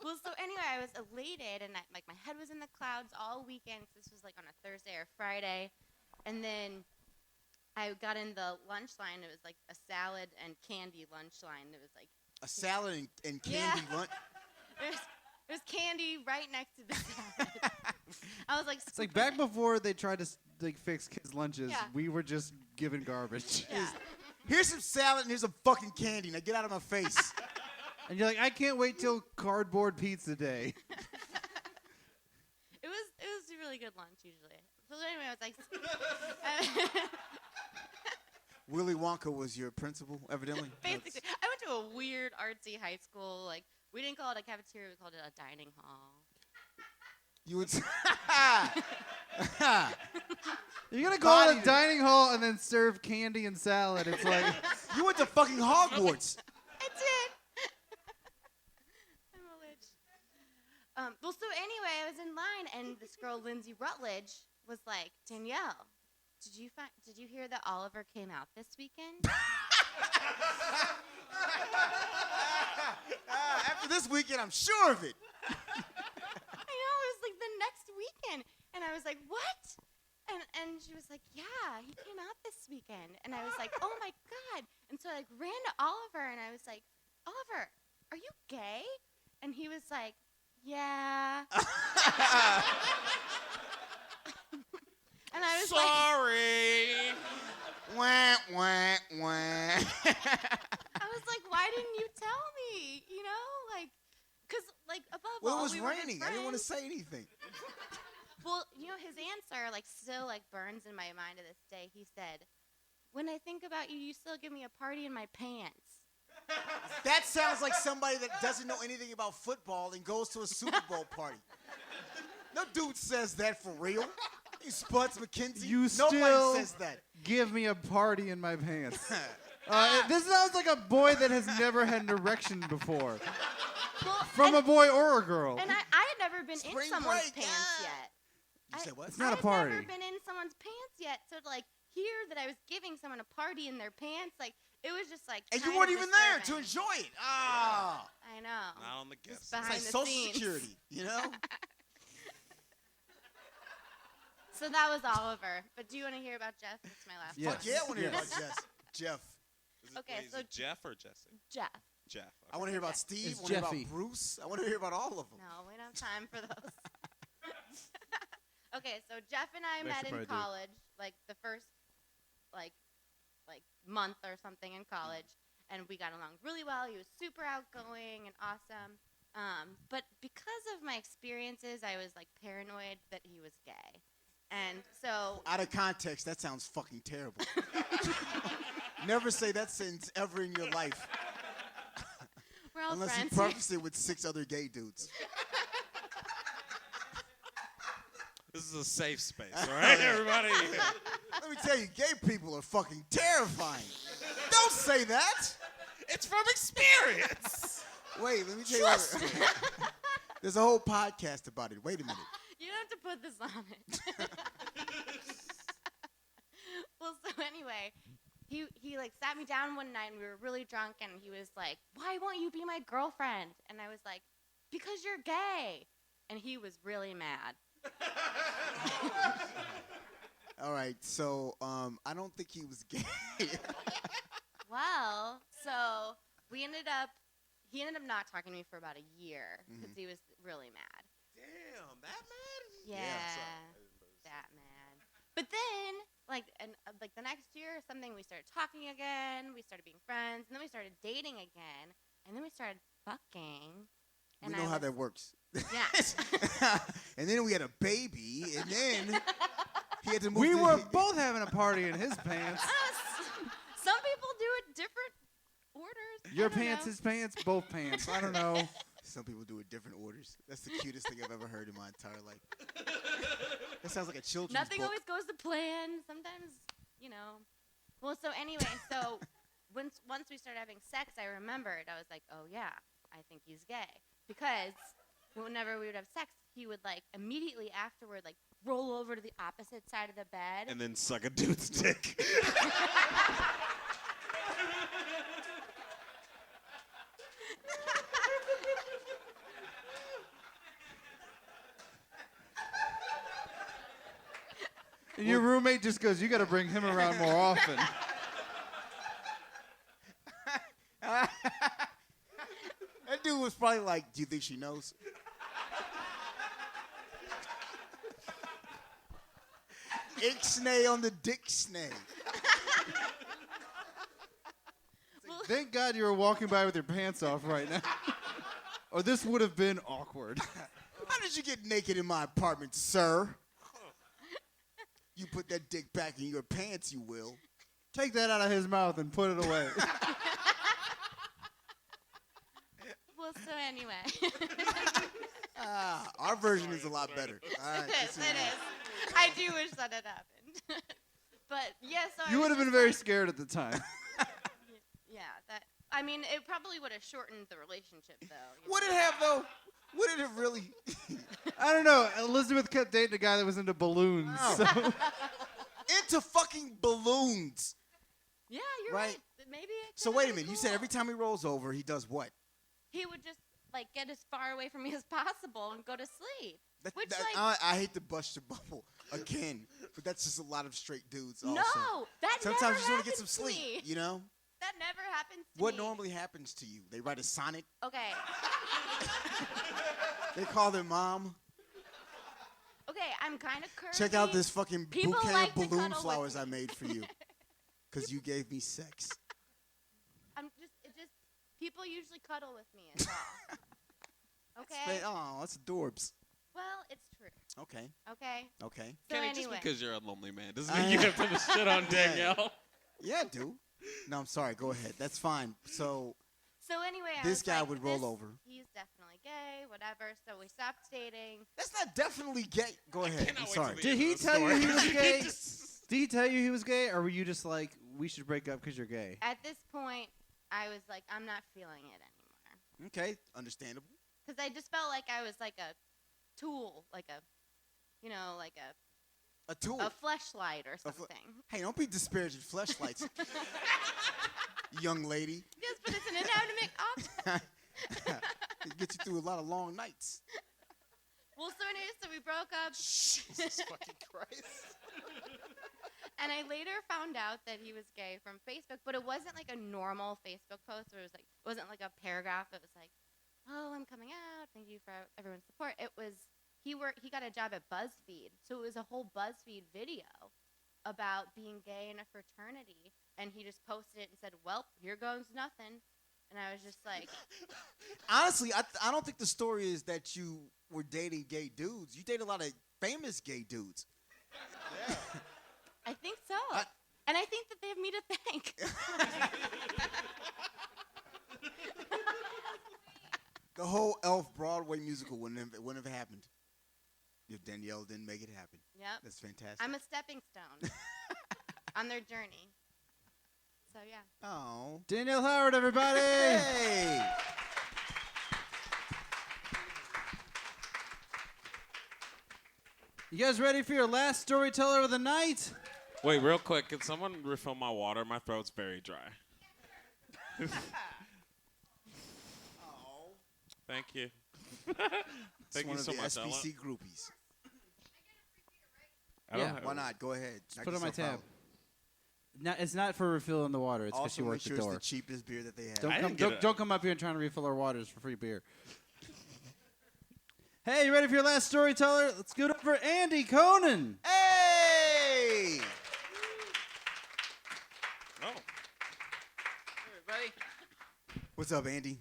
Well, so anyway, I was elated, and like my head was in the clouds all weekend. 'Cause this was like on a Thursday or Friday, and then I got in the lunch line. It was like a salad and candy lunch line. It was like A salad and candy Yeah. lunch. there's candy right next to the salad. I was like, It's like back before they tried to like fix kids' lunches, Yeah. we were just giving garbage. Yeah. Here's some salad and here's some fucking candy. Now get out of my face. And you're like, I can't wait till cardboard pizza day. It was a really good lunch usually. So anyway, I was like, Willy Wonka was your principal, evidently. basically, I went to a weird artsy high school. Like we didn't call it a cafeteria, we called it a dining hall. You would. You're gonna go to Body- a dining hall and then serve candy and salad. It's like You went to fucking Hogwarts. I did. I'm a witch. Well, so anyway, I was in line, and this girl, Lindsay Rutledge, was like, Danielle, did you hear that Oliver came out this weekend? After this weekend, I'm sure of it. I know, it was like the next weekend. And I was like, what? And she was like, yeah, he came out this weekend. And I was like, oh my God. And so I like ran to Oliver, and I was like, Oliver, are you gay? And he was like, yeah. And I was like, Sorry. Wah, wah, wah. I was like, why didn't you tell me? You know, like, because like above Well, all, it was we were good raining. I didn't want to friends. say anything. Well, you know, his answer like still like burns in my mind to this day. He said, "When I think about you, you still give me a party in my pants." That sounds like somebody that doesn't know anything about football and goes to a Super Bowl party. No dude says that for real. You Spuds McKenzie. You Nobody still says that. give me a party in my pants. This sounds like a boy that has never had an erection before. Well, From a boy or a girl. and I had never been in Spring someone's break, pants yeah. yet. You said what? It's not I a had party. never been in someone's pants yet, so to like hear that I was giving someone a party in their pants, like it was just like. And you kind weren't of even there to disturbing. enjoy it. Ah. I know. Not on the Just guest. behind It's like the Social scenes. Security, you know? So that was Oliver. But do you want to hear about Jeff? That's my last. Yes. one. Fuck yeah, I want to hear Yes. about Jeff. Okay, Is so- it Jeff or Jesse? Jeff. Jeff. I want to hear about Steve. It's I want to hear Jeffy. about Bruce. I want to hear about all of them. No, we don't have time for those. Okay, so Jeff and I We met actually in probably do. college, like the first, like month or something in college, and we got along really well. He was super outgoing and awesome. But because of my experiences, I was like paranoid that he was gay, and so Out of context, that sounds fucking terrible. Never say that sentence ever in your life. we're all Unless friends. you preface it with 6 other gay dudes. This is a safe space, all right, everybody? Let me tell you, gay people are fucking terrifying. Don't say that. It's from experience. Wait, let me tell you. There's a whole podcast about it. Wait a minute. You don't have to put this on it. Well, so anyway, he like sat me down one night and we were really drunk, and he was like, "Why won't you be my girlfriend?" And I was like, "Because you're gay." And he was really mad. All right, so I don't think he was gay. Well, so he ended up not talking to me for about a year because he was really mad. Damn, that mad? Yeah, that mad. But then, like the next year or something, we started talking again. We started being friends, and then we started dating again, and then we started fucking. We know how that works. Yeah. And then we had a baby, and then he had to move. We were both having a party in his pants. Some people do it different orders. Your pants, his pants, both pants. I don't know. Some people do it different orders. That's the cutest thing I've ever heard in my entire life. That sounds like a children's Nothing book. always goes to plan. Sometimes, Well, so anyway, once we started having sex, I remembered. I was like, oh yeah, I think he's gay. Because whenever we would have sex, he would like immediately afterward like roll over to the opposite side of the bed. And then suck a dude's dick. And your roommate just goes, you got to bring him around more often. That dude was probably like, do you think she knows? Ixnay on the dick snay. Thank God you were walking by with your pants off right now. Or this would have been awkward. How did you get naked in my apartment, sir? You put that dick back in your pants, you will. Take that out of his mouth and put it away. Well, so anyway. Our version is a lot better. All right, It is. I do wish that had happened. But yeah, so You would have been very scared at the time. Yeah, it probably would have shortened the relationship though. Would it have though? Would it have really? I don't know. Elizabeth kept dating a guy that was into balloons. Oh. So. Into fucking balloons. Yeah, you're right. Maybe. So wait a minute. You said every time he rolls over, he does what? He would just like get as far away from me as possible and go to sleep. I hate to bust your bubble again, but that's just a lot of straight dudes. Also. No, that sometimes never you just want to get some happens to sleep. me. You know. That never happens to What me. normally happens to you? They write a sonnet. Okay. They call their mom. Okay, I'm kind of curvy. Check out this fucking People bouquet like of to balloon cuddle flowers with I me. made for you. Because you gave me sex. People usually cuddle with me as well. Okay. Oh, that's adorbs. Well, it's true. Okay. Okay. Okay. So Kenny, anyway. just because you're a lonely man doesn't mean you have to shit on Danielle. Yeah, I do. No, I'm sorry. Go ahead. That's fine. So Anyway, this guy would roll over. He's definitely gay, whatever. So we stopped dating. That's not definitely gay. Go ahead. I'm sorry. Did he tell you he was gay? Did he tell you he was gay, or were you just like, we should break up because you're gay? At this point, I was like, I'm not feeling it anymore. Okay, understandable. Because I just felt like I was like a tool, like a tool, a fleshlight or something. Hey, don't be disparaging fleshlights, young lady. Yes, but it's an inanimate object. It gets you through a lot of long nights. Well, so anyway, so we broke up. Jesus fucking Christ. And I later found out that he was gay from Facebook, but it wasn't like a normal Facebook post where it wasn't like a paragraph. It was like, oh, I'm coming out. Thank you for everyone's support. It was, he got a job at BuzzFeed. So it was a whole BuzzFeed video about being gay in a fraternity. And he just posted it and said, well, here goes nothing. And I was just like. Honestly, I don't think the story is that you were dating gay dudes. You date a lot of famous gay dudes. Yeah. I think so. And I think that they have me to thank. The whole Elf Broadway musical wouldn't have happened if Danielle didn't make it happen. Yep. That's fantastic. I'm a stepping stone on their journey. So, yeah. Oh. Danielle Howard, everybody! Hey! You guys ready for your last storyteller of the night? Wait, real quick. Can someone refill my water? My throat's very dry. Thank you. Thank you so much. It's one of the SBC groupies. Yeah, why not? Go ahead. Just put it on my tab. It's not for refilling the water. It's because she Also, make worked sure the it's door. the cheapest beer that they have. Don't come up here and try to refill our waters for free beer. Hey, you ready for your last storyteller? Let's give it up for Andy Kohnen. Hey! Oh. Everybody. What's up, Andy?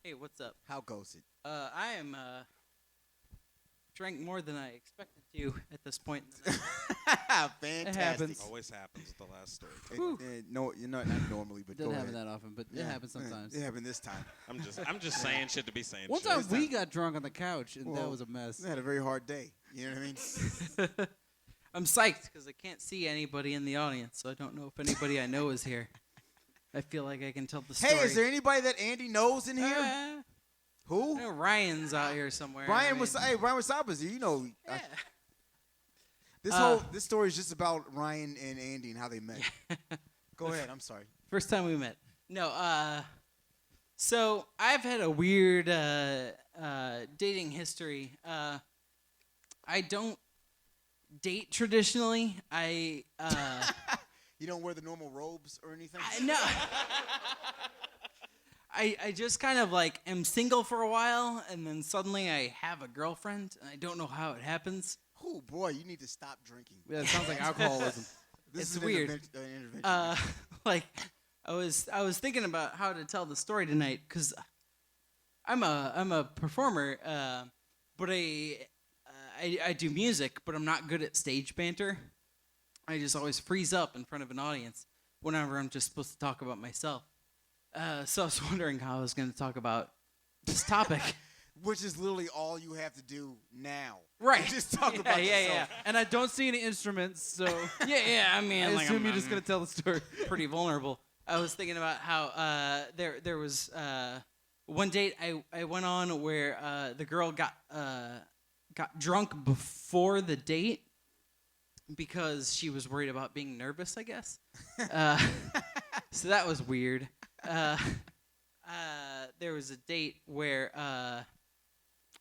Hey, what's up? How goes it? I am drank more than I expected to at this point. Fantastic. happens. Always happens at the last story. No, you're not normally, but Doesn't go happen ahead. that often, but it happens sometimes. It happened this time. I'm just saying shit to be saying One shit. time we got drunk on the couch, and that Well, was a mess. I had a very hard day. You know what I mean? I'm psyched because I can't see anybody in the audience, so I don't know if anybody I know is here. I feel like I can tell the story. Hey, is there anybody that Andy knows in here? I Who? know Ryan's out here somewhere. Brian I mean, Wasaba's here. You know, Yeah. this story is just about Ryan and Andy and how they met. Go ahead. I'm sorry. First time we met. No, so I've had a weird dating history. I don't date traditionally. You don't wear the normal robes or anything? No. I just kind of like am single for a while, and then suddenly I have a girlfriend, and I don't know how it happens. Oh, boy, you need to stop drinking. Yeah, it sounds like alcoholism. This It's is an weird. intervention. Like I was thinking about how to tell the story tonight because I'm a performer, but I do music, but I'm not good at stage banter. I just always freeze up in front of an audience whenever I'm just supposed to talk about myself. So I was wondering how I was going to talk about this topic. Which is literally all you have to do now. Right. Just talk about yourself. And I don't see any instruments, so Yeah. I mean, I like, assume I'm, you're just going to tell the story. pretty vulnerable. I was thinking about how there was one date I went on where the girl got drunk before the date because she was worried about being nervous, I guess. So that was weird. There was a date where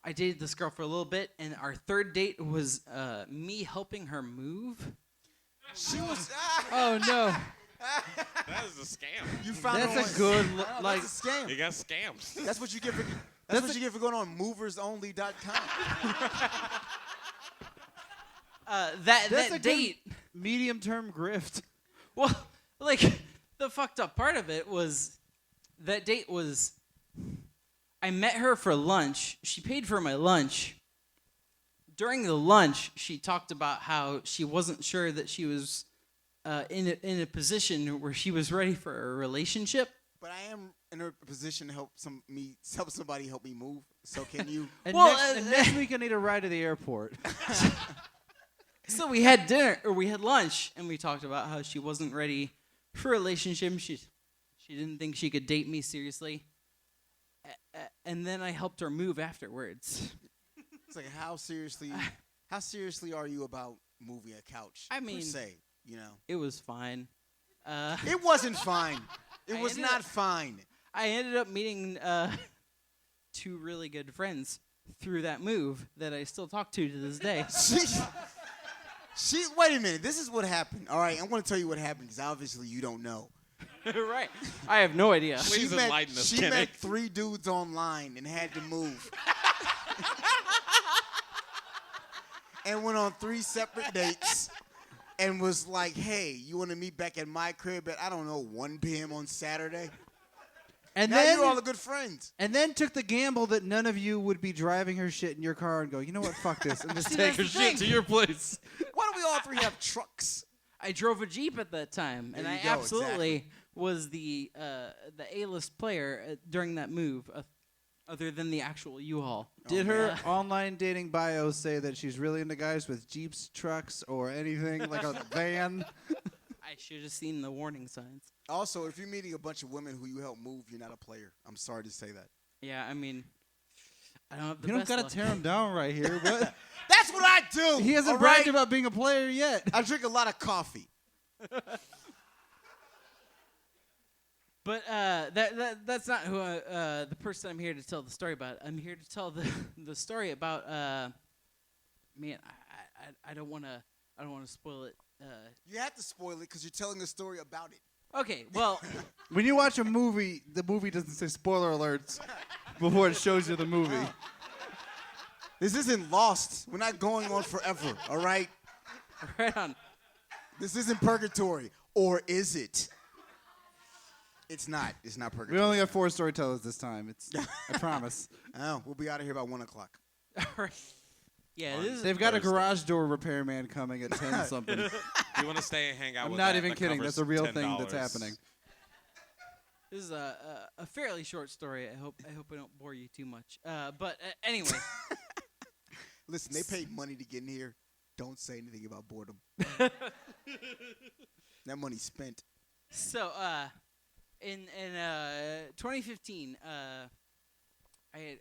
I dated this girl for a little bit, and our third date was me helping her move. She was. Oh, no. That is a scam. You found That's her a on- good, That's a scam. You got scams. That's what you get for. That's what you get for going on moversonly.com. That's a That good date. medium-term grift. Well, like the fucked up part of it was that date was I met her for lunch. She paid for my lunch. During the lunch, she talked about how she wasn't sure that she was in a position where she was ready for a relationship. But I am in a position to help somebody help me move. So can you? And, Well, next week I need a ride to the airport. So we had dinner, or we had lunch, and we talked about how she wasn't ready for a relationship. She didn't think she could date me seriously. And then I helped her move afterwards. It's like how seriously are you about moving a couch? I mean, per se, you know. It was fine. It wasn't fine. It I was ended not up- fine. I ended up meeting two really good friends through that move that I still talk to this day. She wait a minute. This is what happened. All right, I'm going to tell you what happened because obviously you don't know. Right. I have no idea. Please enlighten us, She Kenny. met 3 dudes online and had to move. And went on 3 separate dates and was like, hey, you want to meet back at my crib at, I don't know, 1 p.m. on Saturday? And Now then you're all a good friends. and then took the gamble that none of you would be driving her shit in your car and go, you know what, fuck this, and just See, take her that's the shit thing. to your place. Why don't we all 3 have trucks? I drove a Jeep at that time, and There I you go, absolutely was the A-list player during that move, other than the actual U-Haul. Did her man. online dating bio say that she's really into guys with Jeeps, trucks, or anything, like a van? I should have seen the warning signs. Also, if you're meeting a bunch of women who you help move, you're not a player. I'm sorry to say that. Yeah, I mean, I don't have the You don't best gotta luck. tear him down right here, but That's what I do. he hasn't all bragged right? about being a player yet. I drink a lot of coffee. But that's not who the person I'm here to tell the story about. I'm here to tell the story about man. I don't want to spoil it You have to spoil it because you're telling a story about it. Okay, well, When you watch a movie, the movie doesn't say spoiler alerts before it shows you the movie. This isn't Lost. We're not going on forever, all right? right on. This isn't purgatory. Or is it? It's not. It's not purgatory. We only got 4 storytellers this time. I promise. Oh, we'll be out of here by 1 o'clock. All right. Yeah, this is They've got a garage door repairman coming at 10 something. You want to stay and hang out I'm with not that, even that kidding. covers That's a real thing that's $10. happening. This is a fairly short story. I hope I don't bore you too much. But anyway, Listen, they paid money to get in here. Don't say anything about boredom. That money's spent. so in 2015, I had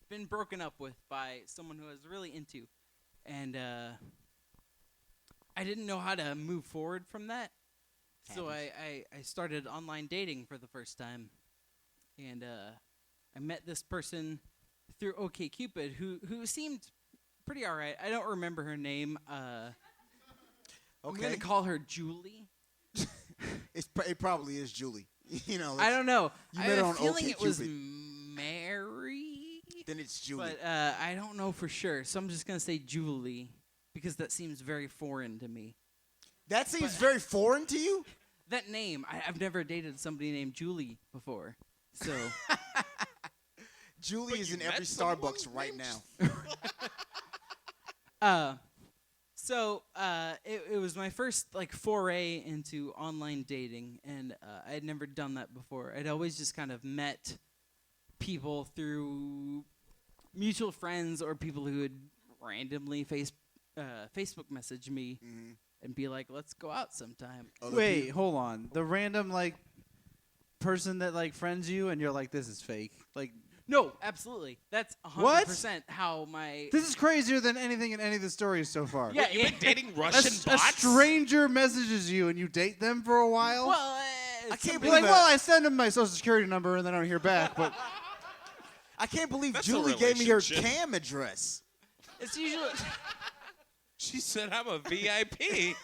been broken up with by someone who I was really into, and I didn't know how to move forward from that. So I started online dating for the first time, and I met this person through OkCupid who seemed pretty all right. I don't remember her name. I'm gonna Okay. call her Julie. It probably is Julie. You know. I don't know. You I met have her a on feeling it was OkCupid. Mary, Then it's Julie. but I don't know for sure. So I'm just gonna say Julie because that seems very foreign to me. That seems very foreign to you? That name, I've never dated somebody named Julie before. So Julie is you in every met someone Starbucks right named now. it was my first like foray into online dating, and I had never done that before. I'd always just kind of met people through mutual friends or people who would randomly Facebook message me and be like, "Let's go out sometime." Wait, hold on. The random person that friends you, and you're like, this is fake. No, absolutely. That's 100% how my This is crazier than anything in any of the stories so far. yeah. You've been dating A, Russian a bots? stranger messages you, and you date them for a while. Well, I can't You're believe like, that. well, I send them my social security number, and then I don't hear back. But I can't believe That's a Julie gave me her relationship. cam address. it's usually She said I'm a VIP.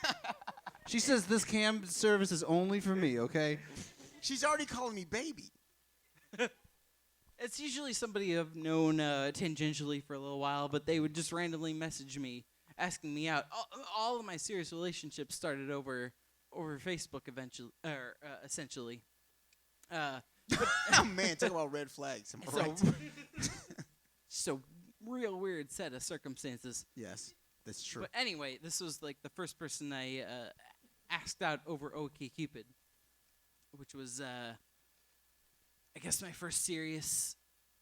she says this cam service is only for me. Okay. She's already calling me baby. it's usually somebody I've known tangentially for a little while, but they would just randomly message me asking me out. All of my serious relationships started over Facebook essentially. Oh, man, talk about red flags. Am I right? Just a real weird set of circumstances. Yes, that's true. But anyway, this was like the first person I asked out over OkCupid, which was, I guess, my first serious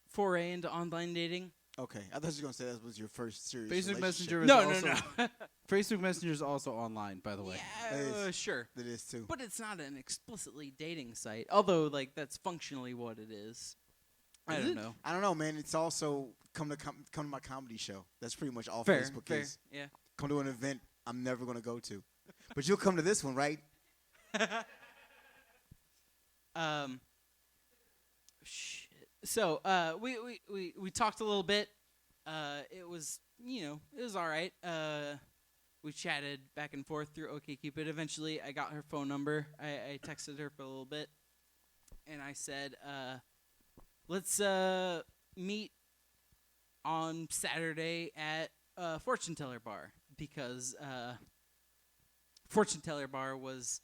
foray into online dating. Okay, I thought you were going to say that was your first serious Facebook relationship. Messenger is also No. Facebook Messenger is also online, by the way. Yeah, That is- sure. That is, too. But it's not an explicitly dating site, although that's functionally what it is. I Is don't it? know. I don't know, man. It's also come to my comedy show. That's pretty much all Fair, Facebook fair, is. yeah. Come to an event I'm never going to go to. But you'll come to this one, right? Shit. So we talked a little bit. It was it was all right. We chatted back and forth through OkCupid. Eventually, I got her phone number. I texted her for a little bit, and I said, "Let's meet on Saturday at Fortune Teller Bar," because Fortune Teller Bar was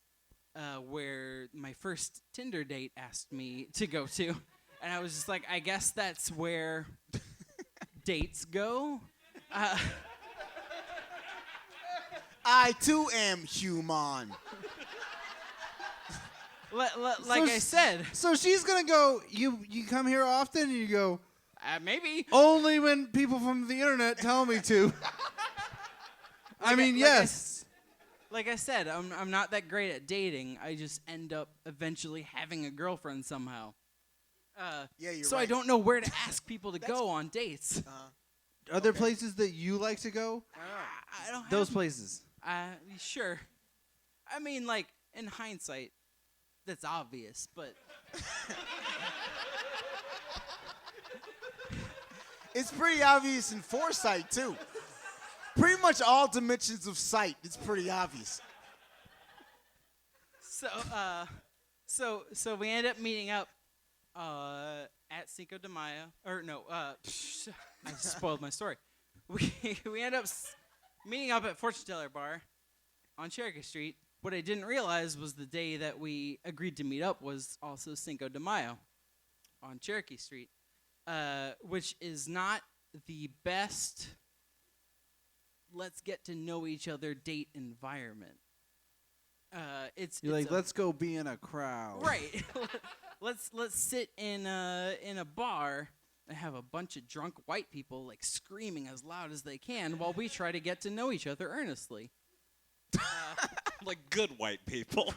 where my first Tinder date asked me to go to. And I was just like, I guess that's where dates go. I, too, am human. I said, So she's gonna go. You come here often, and you go maybe. only when people from the internet tell me to. I mean, yes. Like I said, I'm not that great at dating. I just end up eventually having a girlfriend somehow. Yeah, you're so right. I don't know where to ask people to go on dates. Are there places that you like to go? I don't have Those places. Sure. I mean, like, in hindsight, that's obvious, but It's pretty obvious in foresight, too. pretty much all dimensions of sight. It's pretty obvious. So we ended up meeting up at Cinco de Mayo. Or no, I spoiled my story. We ended up meeting up at Fortune Teller Bar on Cherokee Street. What I didn't realize was the day that we agreed to meet up was also Cinco de Mayo on Cherokee Street, which is not the best let's get to know each other date environment. You're like, a- let's go be in a crowd. Right. let's sit in a bar and have a bunch of drunk white people like screaming as loud as they can while we try to get to know each other earnestly. Like good white people.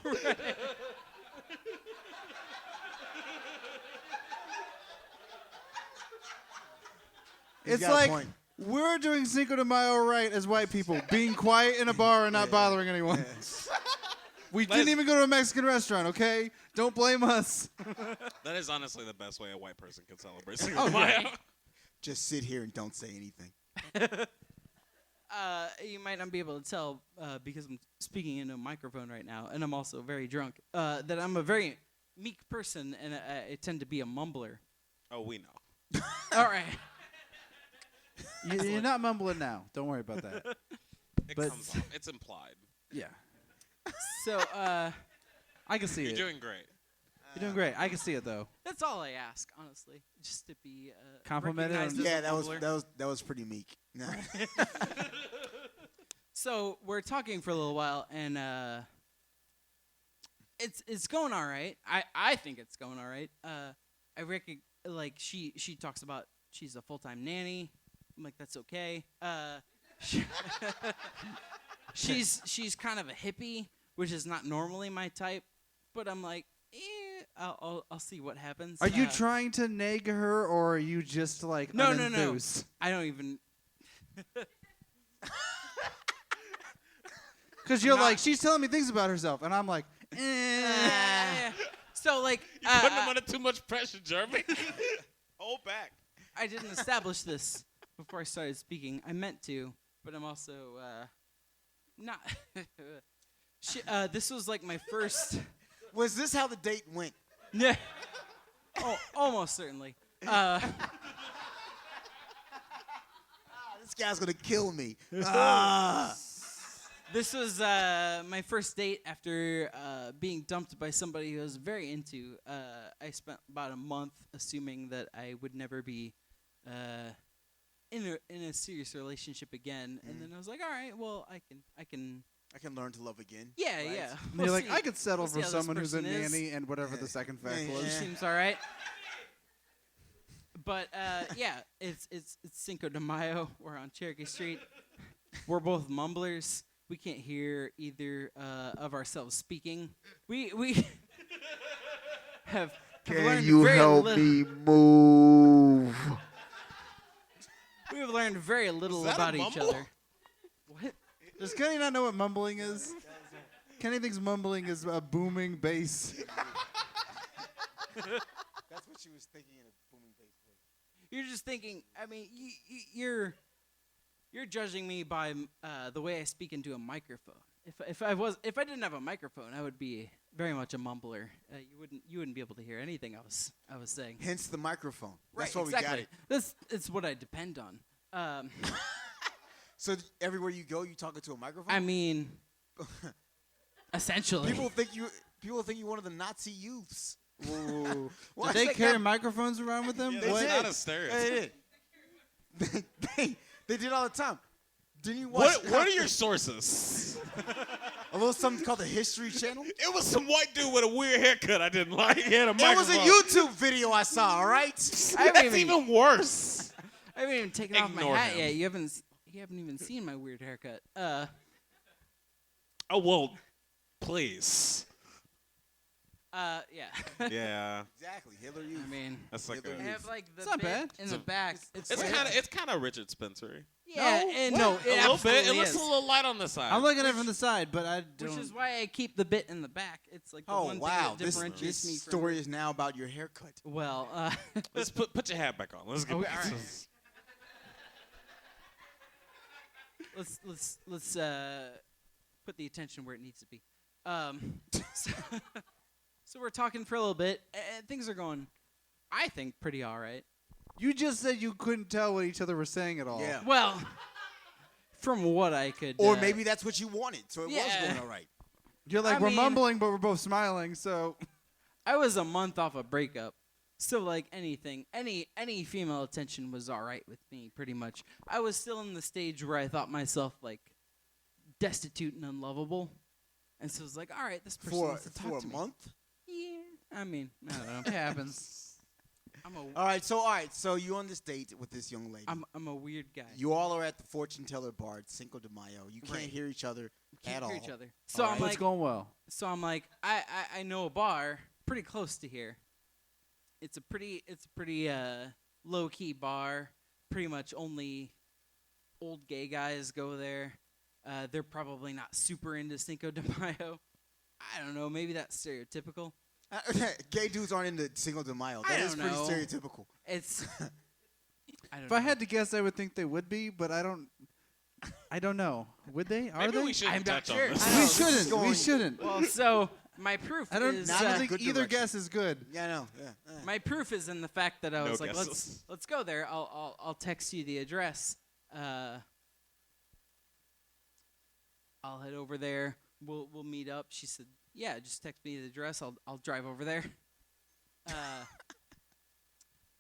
It's got a like point. we're doing Cinco de Mayo right as white people, being quiet in a bar and not bothering anyone. We didn't even go to a Mexican restaurant, okay? Don't blame us. That is honestly the best way a white person can celebrate Cinco de Mayo. Just sit here and don't say anything. You might not be able to tell because I'm speaking into a microphone right now, and I'm also very drunk, that I'm a very meek person, and I tend to be a mumbler. Oh, we know. All right. You're not mumbling now. Don't worry about that. It But- comes off. It's implied. Yeah. So I can see You're it. doing great. You're doing great. I can see it, though. that's all I ask, honestly, just to be Complimented recognized on- as a Yeah, mumbler. that was pretty meek. Nah. So we're talking for a little while, and it's going all right. I think it's going all right. I reckon like she talks about she's a full-time nanny. I'm like, that's okay. She's kind of a hippie, which is not normally my type, but I'm like, I'll see what happens. Are you trying to nag her, or are you just like No. unenthused? I don't even. Because you're like, she's telling me things about herself, and I'm like, So like, You're putting them under too much pressure, Jeremy. Hold back. I didn't establish this before I started speaking. I meant to, but I'm also not. This was like my first. Was this how the date went? Yeah. Oh, almost certainly. This guy's gonna kill me. This was my first date after being dumped by somebody who I was very into. I spent about a month assuming that I would never be in a serious relationship again, and then I was like, all right, well, I can. I can learn to love again. Yeah, right? yeah. And you're like, see. I could settle We'll see for how this someone who's a person is. nanny and whatever the second fact Yeah. was. Seems all right. But yeah, it's Cinco de Mayo. We're on Cherokee Street. We're both mumblers. We can't hear either of ourselves speaking. We have learned very me move? We have learned very little that a about each mumble? other. What? Does Kenny not know what mumbling is? Kenny thinks mumbling is a booming bass. That's what she was thinking in a booming bass voice. You're just thinking. I mean, you're judging me by the way I speak into a microphone. If I didn't have a microphone, I would be very much a mumbler. You wouldn't be able to hear anything I was saying. Hence the microphone. That's Right, why exactly. we got it. It's what I depend on. So everywhere you go, you talking to a microphone? I mean, essentially. people think you one of the Nazi youths. Did Watch they that carry guy- microphones around with them? That's What? not a stereotype. They did. They did all the time. Didn't you watch What are your sources? a little something called the History Channel? It was some white dude with a weird haircut I didn't like. He had a It microphone. was a YouTube video I saw. All right. That's even worse. I haven't even taken off my Ignore hat him. yet. You haven't even seen my weird haircut. Oh, well, please. Yeah. Yeah. Exactly. Hitler Youth. I mean, That's like Hitler I a, have like the It's not bit bad. in the back. it's kind of Richard Spencer-y. Yeah, and no, it A little bit. It absolutely looks is. a little light on the side. I'm looking at it from the side, but I don't. Which is why I keep the bit in the back. It's like the Oh one wow! thing that This differentiates me from. story is now about your haircut. Well, Let's put your hat back on. Let's get Okay, back all to right. this. let's put the attention where it needs to be. So we're talking for a little bit, and things are going, I think, pretty all right. You just said you couldn't tell what each other were saying at all. Yeah. Well, from what I could. Or maybe that's what you wanted, so it was yeah. going all right. You're like, I we're mean- mumbling, but we're both smiling, so. I was a month off a breakup. So like anything, any female attention was all right with me, pretty much. I was still in the stage where I thought myself like destitute and unlovable, and so it was like, all right, this person wants to talk For to a me. month? Yeah, I mean, I don't know. It happens. All right, so you on this date with this young lady. I'm a weird guy. You all are at the fortune teller bar at Cinco de Mayo. You can't Right. hear each other Can't at hear all. each other. So All I'm right. But like, it's going well. I know a bar pretty close to here. It's a pretty low key bar. Pretty much only old gay guys go there. They're probably not super into Cinco de Mayo. I don't know. Maybe that's stereotypical. Gay dudes aren't into Cinco de Mayo. I That is don't pretty know. stereotypical. It's. I don't If know. I had to guess, I would think they would be, but I don't know. Would they? Are Maybe they? we shouldn't I'm not touch sure. on this. I We know, shouldn't. We going- shouldn't. Well, so my proof I don't. is Not I in don't a think good either direction. guess is good. Yeah, I know. Yeah. my proof is in the fact that I No was like, guesses. let's go there. I'll text you the address. I'll head over there. We'll meet up. She said, yeah, just text me the address. I'll drive over there.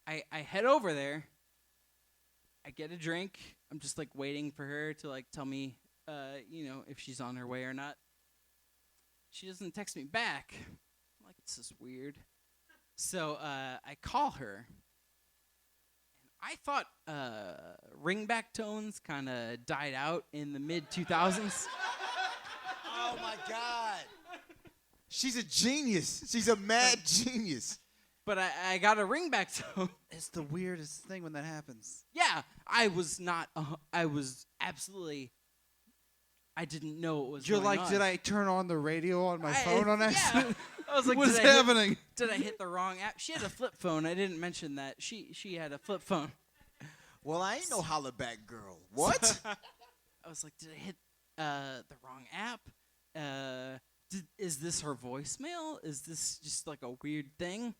I head over there. I get a drink. I'm just like waiting for her to like tell me, if she's on her way or not. She doesn't text me back. I'm like, this is weird. So I call her. And I thought ringback tones kind of died out in the mid 2000s. Oh my God. She's a genius. She's a mad genius. But I got a ringback tone. It's the weirdest thing when that happens. Yeah, I was not. I was absolutely. I didn't know what was. You're going like, on. did I turn on the radio on my phone on accident? Yeah. I was like, What's did I hit- happening? Did I hit the wrong app? She had a flip phone. I didn't mention that. She had a flip phone. Well, I ain't no holla back girl. What? I was like, did I hit the wrong app? Is this her voicemail? Is this just like a weird thing?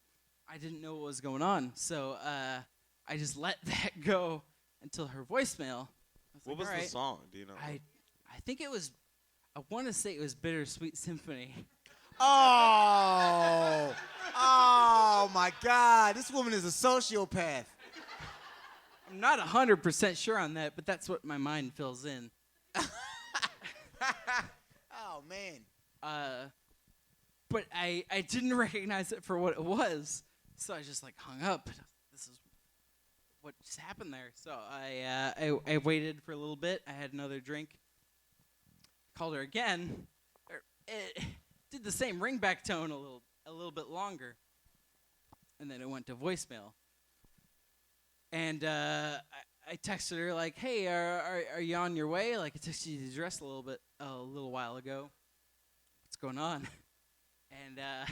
I didn't know what was going on, so I just let that go until her voicemail. I What like, was "All the right." song? Do you know? I think it was. I want to say it was Bittersweet Symphony. Oh. Oh my God. This woman is a sociopath. I'm not 100% sure on that, but that's what my mind fills in. Oh man. But I didn't recognize it for what it was, so I just like hung up. This is what just happened there. So I waited for a little bit. I had another drink. Called her again. It did the same ringback tone a little bit longer, and then it went to voicemail. And I texted her like, "Hey, are you on your way?" Like I texted you the address a little while ago. What's going on? And I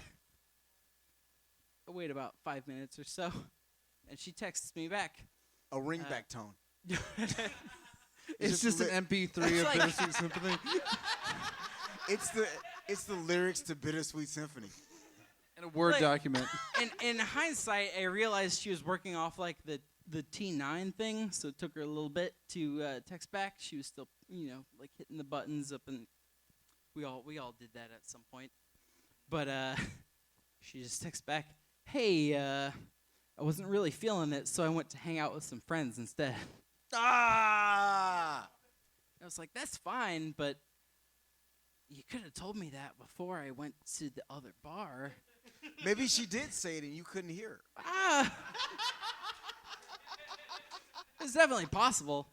wait about 5 minutes or so, and she texts me back. A ringback tone. It's just an MP3 of like- Bittersweet Symphony. It's the lyrics to Bittersweet Symphony. In a Word Like- document. In hindsight, I realized she was working off like the T9 thing, so it took her a little bit to text back. She was still, like hitting the buttons up, and we all did that at some point. But she just texts back, "Hey, I wasn't really feeling it, so I went to hang out with some friends instead." Ah! I was like, "That's fine, but you could have told me that before I went to the other bar." Maybe she did say it and you couldn't hear her. It's definitely possible.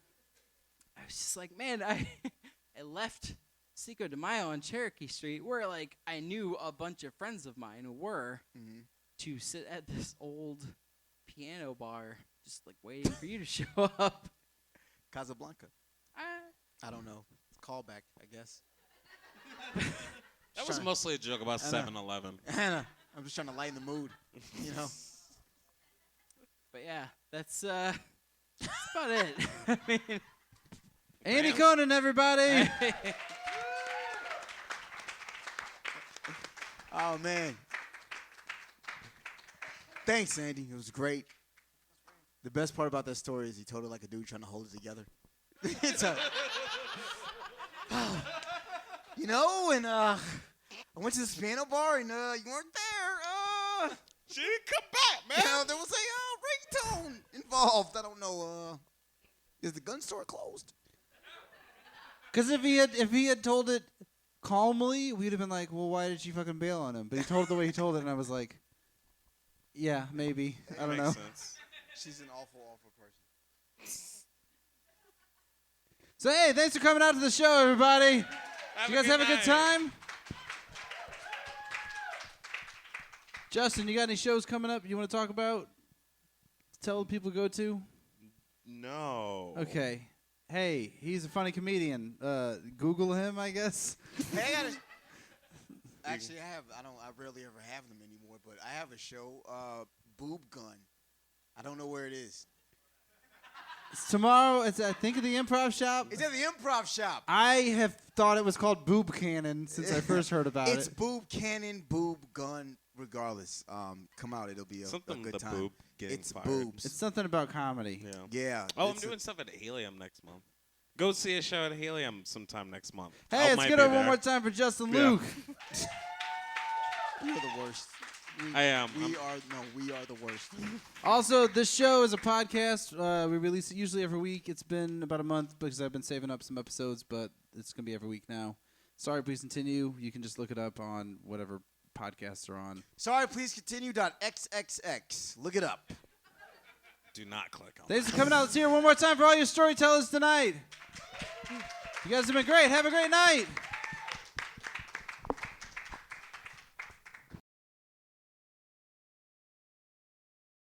I was just like, man, I left Cinco de Mayo on Cherokee Street, where like I knew a bunch of friends of mine who were, to sit at this old piano bar, just like waiting for you to show up. Casablanca. I don't know. It's a callback, I guess. That was mostly a joke about I know. 7-Eleven. Hannah, I'm just trying to lighten the mood, you know. But yeah, that's about it. I mean, Andy Kohnen, everybody. Oh, man. Thanks, Andy. It was great. The best part about that story is he told it like a dude trying to hold it together. It's a, you know, and I went to this piano bar and you weren't there. She didn't come back, man. You know, there was a ringtone involved. I don't know. Is the gun store closed? Because if he had told it calmly, we'd have been like, well, why did she fucking bail on him? But he told it the way he told it, and I was like, yeah, maybe. I don't know. Makes sense. She's an awful, awful person. So, hey, thanks for coming out to the show, everybody. You guys have a good time? Justin, you got any shows coming up you want to talk about? Tell the people to go to? No. Okay. Hey, he's a funny comedian. Google him, I guess. Hey, I got actually, I rarely ever have them anymore, but I have a show, Boob Gun. I don't know where it is. It's tomorrow. It's, I think, at the Improv Shop. It's at the Improv Shop. I have thought it was called Boob Cannon since I first heard about It's it. Boob Cannon, Boob Gun, regardless. Come out. It'll be a good the time. boob getting It's fired. boobs. It's something about comedy. Yeah. Yeah. Oh, I'm it's doing stuff at Helium next month. Go see a show at Helium sometime next month. Hey, I let's might get be over one there. more time for Justin Yeah. Luke. You're the worst. I am. We are the worst. Also, this show is a podcast. We release it usually every week. It's been about a month because I've been saving up some episodes, but it's going to be every week now. Sorry, please continue. You can just look it up on whatever podcasts are on. Sorry, please continue. .xxx. Look it up. Do not click on Thanks for coming out. Let's hear it one more time for all your storytellers tonight. You guys have been great. Have a great night.